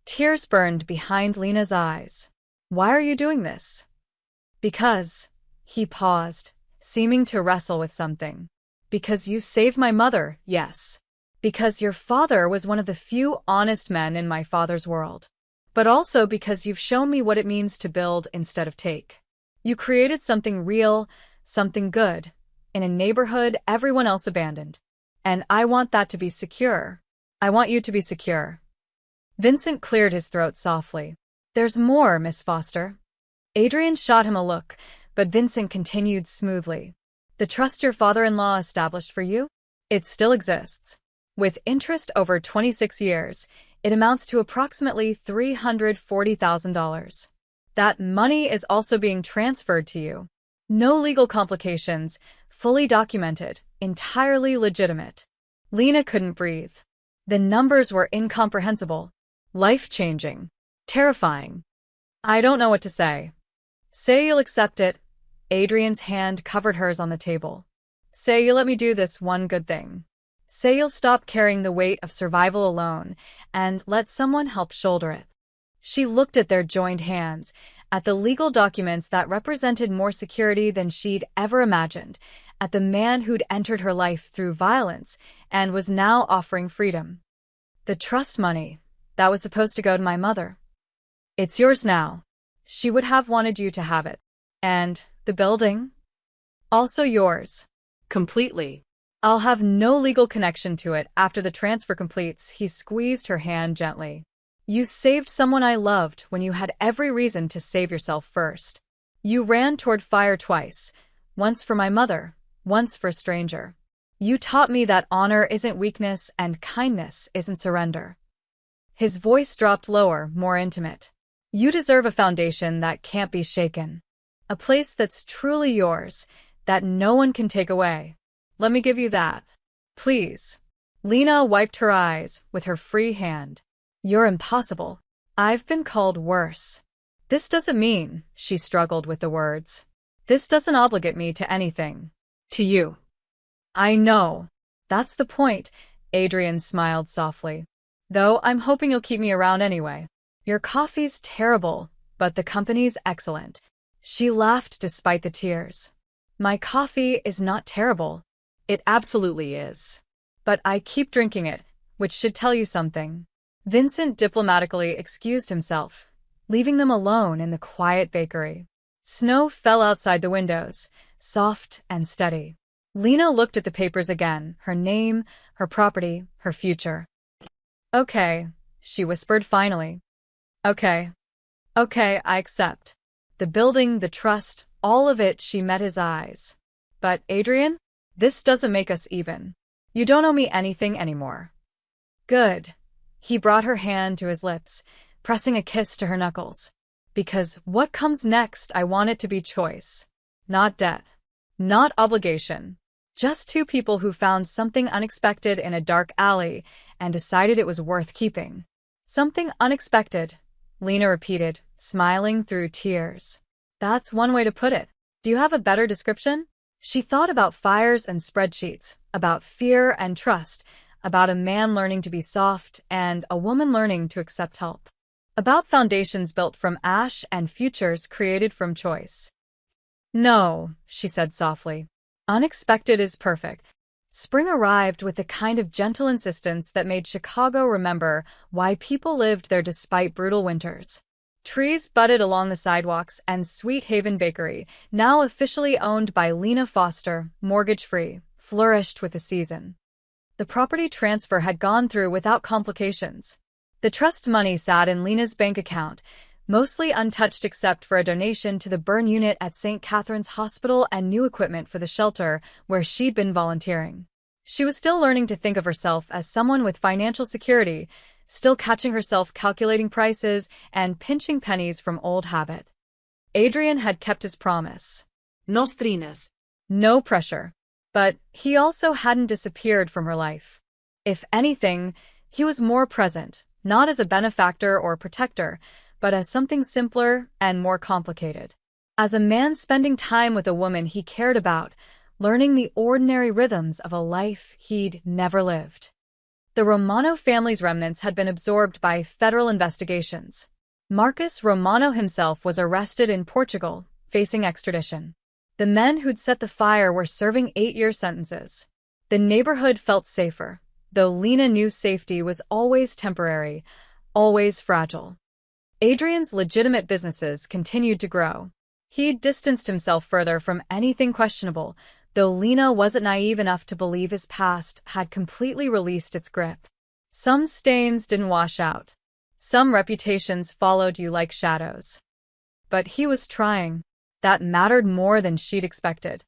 S1: Tears burned behind Lena's eyes. Why are you doing this? Because. He paused, seeming to wrestle with something. Because you saved my mother, yes. Because your father was one of the few honest men in my father's world. But also because you've shown me what it means to build instead of take. You created something real, something good, in a neighborhood everyone else abandoned. And I want that to be secure. I want you to be secure. Vincent cleared his throat softly. There's more, Miss Foster. Adrian shot him a look, but Vincent continued smoothly. The trust your father-in-law established for you? It still exists. With interest over 26 years, it amounts to approximately $340,000. That money is also being transferred to you. No legal complications, fully documented, entirely legitimate. Lena couldn't breathe. The numbers were incomprehensible, life-changing, terrifying. I don't know what to say. Say you'll accept it. Adrian's hand covered hers on the table. Say you'll let me do this one good thing. Say you'll stop carrying the weight of survival alone and let someone help shoulder it. She looked at their joined hands, at the legal documents that represented more security than she'd ever imagined, at the man who'd entered her life through violence and was now offering freedom. The trust money, that was supposed to go to my mother. It's yours now. She would have wanted you to have it. And the building? Also yours. Completely. I'll have no legal connection to it after the transfer completes. He squeezed her hand gently. You saved someone I loved when you had every reason to save yourself first. You ran toward fire twice, once for my mother, once for a stranger. You taught me that honor isn't weakness and kindness isn't surrender. His voice dropped lower, more intimate. You deserve a foundation that can't be shaken. A place that's truly yours, that no one can take away. Let me give you that. Please. Lena wiped her eyes with her free hand. You're impossible. I've been called worse. This doesn't mean, she struggled with the words. This doesn't obligate me to anything. To you. I know. That's the point, Adrian smiled softly. Though I'm hoping you'll keep me around anyway. Your coffee's terrible, but the company's excellent. She laughed despite the tears. My coffee is not terrible. It absolutely is. But I keep drinking it, which should tell you something. Vincent diplomatically excused himself, leaving them alone in the quiet bakery. Snow fell outside the windows, soft and steady. Lena looked at the papers again, her name, her property, her future. Okay, she whispered finally. Okay. Okay, I accept. The building, the trust, all of it. She met his eyes. But, Adrian, this doesn't make us even. You don't owe me anything anymore. Good. He brought her hand to his lips, pressing a kiss to her knuckles. Because what comes next, I want it to be choice. Not debt. Not obligation. Just two people who found something unexpected in a dark alley and decided it was worth keeping. Something unexpected, Lena repeated, smiling through tears. That's one way to put it. Do you have a better description? She thought about fires and spreadsheets, about fear and trust, about a man learning to be soft and a woman learning to accept help. About foundations built from ash and futures created from choice. No, she said softly. Unexpected is perfect. Spring arrived with the kind of gentle insistence that made Chicago remember why people lived there despite brutal winters. Trees budded along the sidewalks, and Sweet Haven Bakery, now officially owned by Lena Foster, mortgage-free, flourished with the season. The property transfer had gone through without complications. The trust money sat in Lena's bank account, mostly untouched except for a donation to the burn unit at St. Catherine's Hospital and new equipment for the shelter where she'd been volunteering. She was still learning to think of herself as someone with financial security, still catching herself calculating prices and pinching pennies from old habit. Adrian had kept his promise.
S2: No strines.
S1: No pressure. But he also hadn't disappeared from her life. If anything, he was more present, not as a benefactor or protector, but as something simpler and more complicated. As a man spending time with a woman he cared about, learning the ordinary rhythms of a life he'd never lived. The Romano family's remnants had been absorbed by federal investigations. Marcus Romano himself was arrested in Portugal, facing extradition. The men who'd set the fire were serving 8-year sentences. The neighborhood felt safer, though Lena knew safety was always temporary, always fragile. Adrian's legitimate businesses continued to grow. He'd distanced himself further from anything questionable, though Lena wasn't naive enough to believe his past had completely released its grip. Some stains didn't wash out. Some reputations followed you like shadows. But he was trying. That mattered more than she'd expected.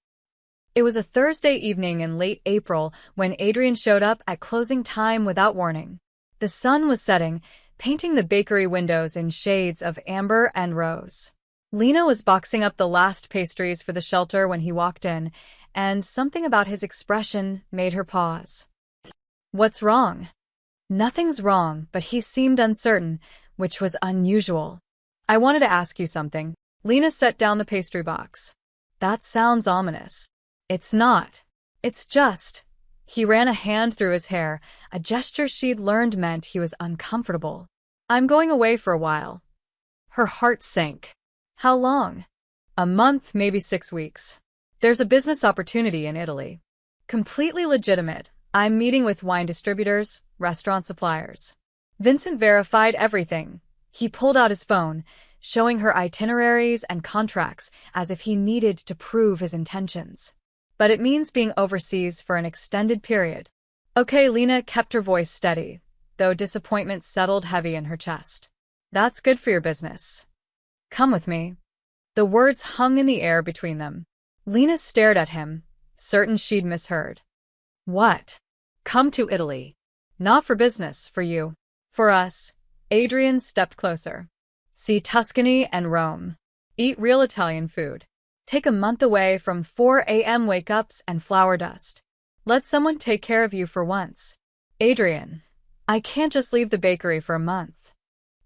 S1: It was a Thursday evening in late April when Adrian showed up at closing time without warning. The sun was setting, painting the bakery windows in shades of amber and rose. Lena was boxing up the last pastries for the shelter when he walked in, and something about his expression made her pause. What's wrong? Nothing's wrong, but he seemed uncertain, which was unusual. I wanted to ask you something. Lena set down the pastry box. That sounds ominous. It's not. It's just. He ran a hand through his hair, a gesture she'd learned meant he was uncomfortable. I'm going away for a while. Her heart sank. How long? A month, maybe 6 weeks. There's a business opportunity in Italy. Completely legitimate. I'm meeting with wine distributors, restaurant suppliers. Vincent verified everything. He pulled out his phone, showing her itineraries and contracts as if he needed to prove his intentions. But it means being overseas for an extended period. Okay, Lena kept her voice steady, though disappointment settled heavy in her chest. That's good for your business. Come with me. The words hung in the air between them. Lena stared at him, certain she'd misheard. What?
S2: Come to Italy.
S1: Not for business, for you. For us. Adrian stepped closer. See Tuscany and Rome. Eat real Italian food. Take a month away from 4 a.m. wake-ups and flour dust. Let someone take care of you for once. Adrian, I can't just leave the bakery for a month.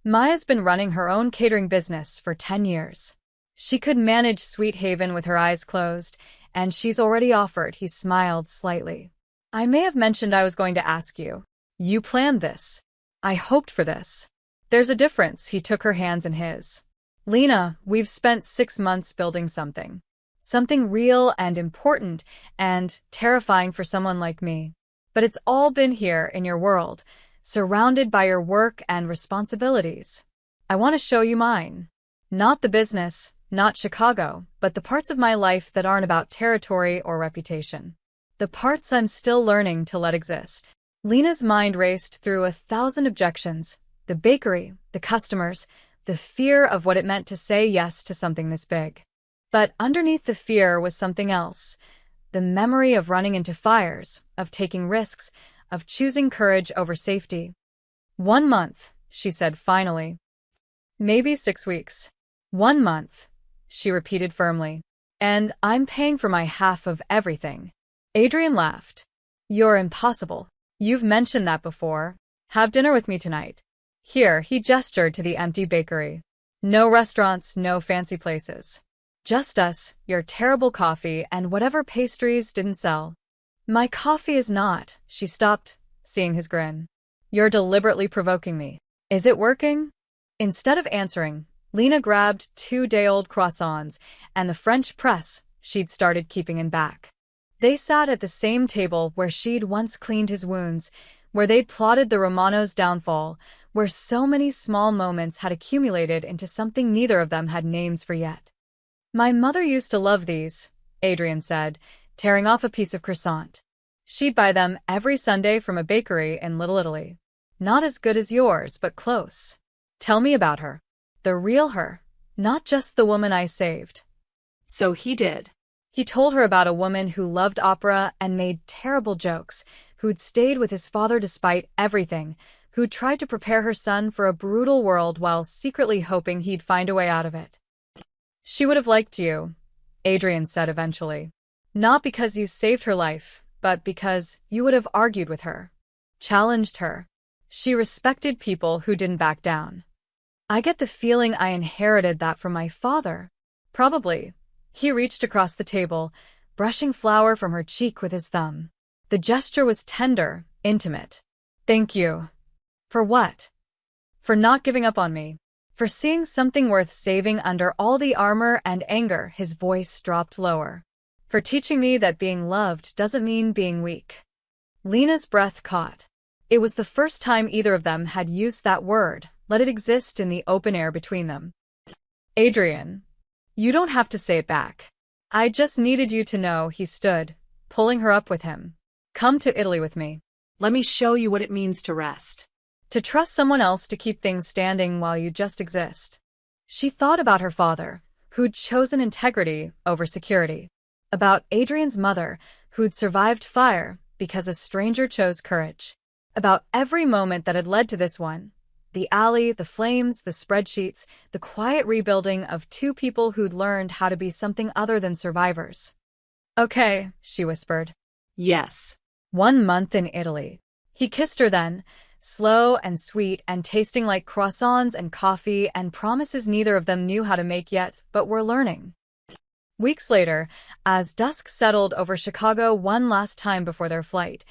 S1: Maya's been running her own catering business for 10 years. She could manage Sweet Haven with her eyes closed, and she's already offered. He smiled slightly. I may have mentioned I was going to ask you. You planned this. I hoped for this. There's a difference. He took her hands in his. Lena, we've spent 6 months building something. Something real and important and terrifying for someone like me. But it's all been here in your world, surrounded by your work and responsibilities. I want to show you mine. Not the business, not Chicago, but the parts of my life that aren't about territory or reputation. The parts I'm still learning to let exist. Lena's mind raced through 1,000 objections. The bakery, the customers, the fear of what it meant to say yes to something this big. But underneath the fear was something else. The memory of running into fires, of taking risks, of choosing courage over safety. 1 month, she said finally. Maybe 6 weeks. 1 month, she repeated firmly. And I'm paying for my half of everything. Adrian laughed. You're impossible. You've mentioned that before. Have dinner with me tonight. Here, he gestured to the empty bakery. No restaurants, no fancy places. Just us, your terrible coffee, and whatever pastries didn't sell. My coffee is not, she stopped, seeing his grin. You're deliberately provoking me. Is it working? Instead of answering, Lena grabbed 2-day-old croissants and the French press she'd started keeping in back. They sat at the same table where she'd once cleaned his wounds, where they'd plotted the Romano's downfall, where so many small moments had accumulated into something neither of them had names for yet. My mother used to love these, Adrian said, tearing off a piece of croissant. She'd buy them every Sunday from a bakery in Little Italy. Not as good as yours, but close. Tell me about her. The real her, not just the woman I saved.
S2: So he did.
S1: He told her about a woman who loved opera and made terrible jokes, who'd stayed with his father despite everything, who'd tried to prepare her son for a brutal world while secretly hoping he'd find a way out of it. She would have liked you, Adrian said eventually. Not because you saved her life, but because you would have argued with her, challenged her. She respected people who didn't back down. I get the feeling I inherited that from my father. Probably. He reached across the table, brushing flour from her cheek with his thumb. The gesture was tender, intimate. Thank you. For what? For not giving up on me. For seeing something worth saving under all the armor and anger. His voice dropped lower. For teaching me that being loved doesn't mean being weak. Lena's breath caught. It was the first time either of them had used that word, let it exist in the open air between them. Adrian, you don't have to say it back. I just needed you to know. He stood, pulling her up with him. Come to Italy with me.
S2: Let me show you what it means to rest.
S1: To trust someone else to keep things standing while you just exist. She thought about her father, who'd chosen integrity over security. About Adrian's mother, who'd survived fire because a stranger chose courage. About every moment that had led to this one. The alley, the flames, the spreadsheets, the quiet rebuilding of two people who'd learned how to be something other than survivors. Okay, she whispered.
S2: Yes.
S1: 1 month in Italy. He kissed her then, slow and sweet and tasting like croissants and coffee and promises neither of them knew how to make yet, but were learning. Weeks later, as dusk settled over Chicago one last time before their flight,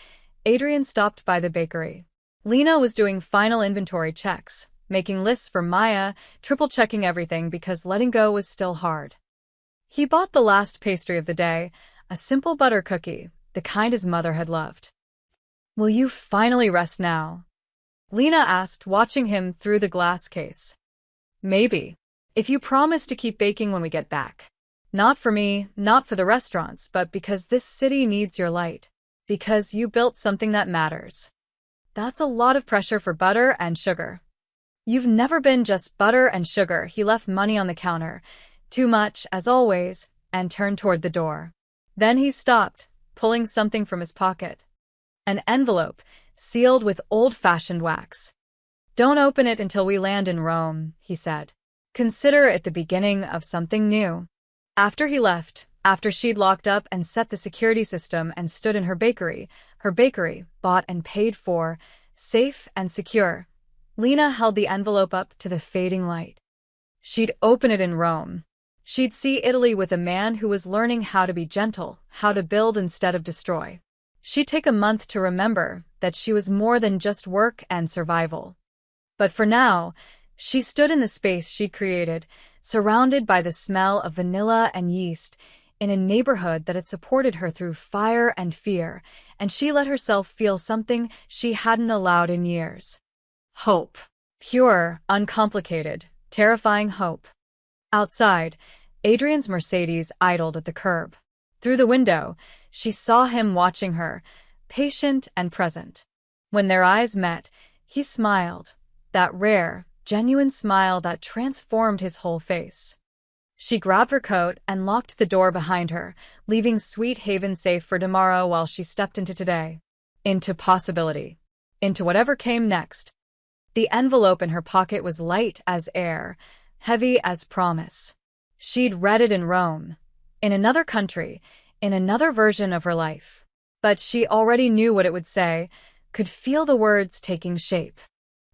S1: Adrian stopped by the bakery. Lena was doing final inventory checks, making lists for Maya, triple-checking everything because letting go was still hard. He bought the last pastry of the day, a simple butter cookie, the kind his mother had loved. Will you finally rest now? Lena asked, watching him through the glass case. Maybe. If you promise to keep baking when we get back. Not for me, not for the restaurants, but because this city needs your light. Because you built something that matters. That's a lot of pressure for butter and sugar. You've never been just butter and sugar. He left money on the counter, too much, as always, and turned toward the door. Then he stopped, pulling something from his pocket. An envelope, sealed with old-fashioned wax. Don't open it until we land in Rome, he said. Consider it the beginning of something new. After he left, after she'd locked up and set the security system and stood in her bakery, bought and paid for, safe and secure, Lena held the envelope up to the fading light. She'd open it in Rome. She'd see Italy with a man who was learning how to be gentle, how to build instead of destroy. She'd take a month to remember that she was more than just work and survival. But for now, she stood in the space she'd created, surrounded by the smell of vanilla and yeast, in a neighborhood that had supported her through fire and fear, and she let herself feel something she hadn't allowed in years. Hope. Pure, uncomplicated, terrifying hope. Outside, Adrian's Mercedes idled at the curb. Through the window, She saw him watching her, patient and present. When their eyes met, he smiled, that rare, genuine smile that transformed his whole face. She grabbed her coat and locked the door behind her, leaving Sweet Haven safe for tomorrow while she stepped into today. Into possibility. Into whatever came next. The envelope in her pocket was light as air, heavy as promise. She'd read it in Rome, in another country, in another version of her life. But she already knew what it would say, could feel the words taking shape.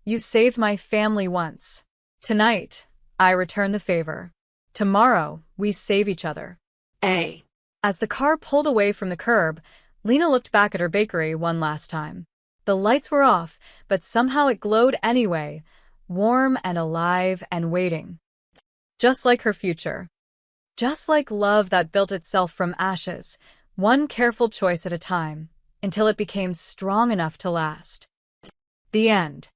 S1: You saved my family once. Tonight, I return the favor. Tomorrow, we save each other.
S2: A.
S1: As the car pulled away from the curb, Lena looked back at her bakery one last time. The lights were off, but somehow it glowed anyway, warm and alive and waiting. Just like her future. Just like love that built itself from ashes, one careful choice at a time, until it became strong enough to last. The end.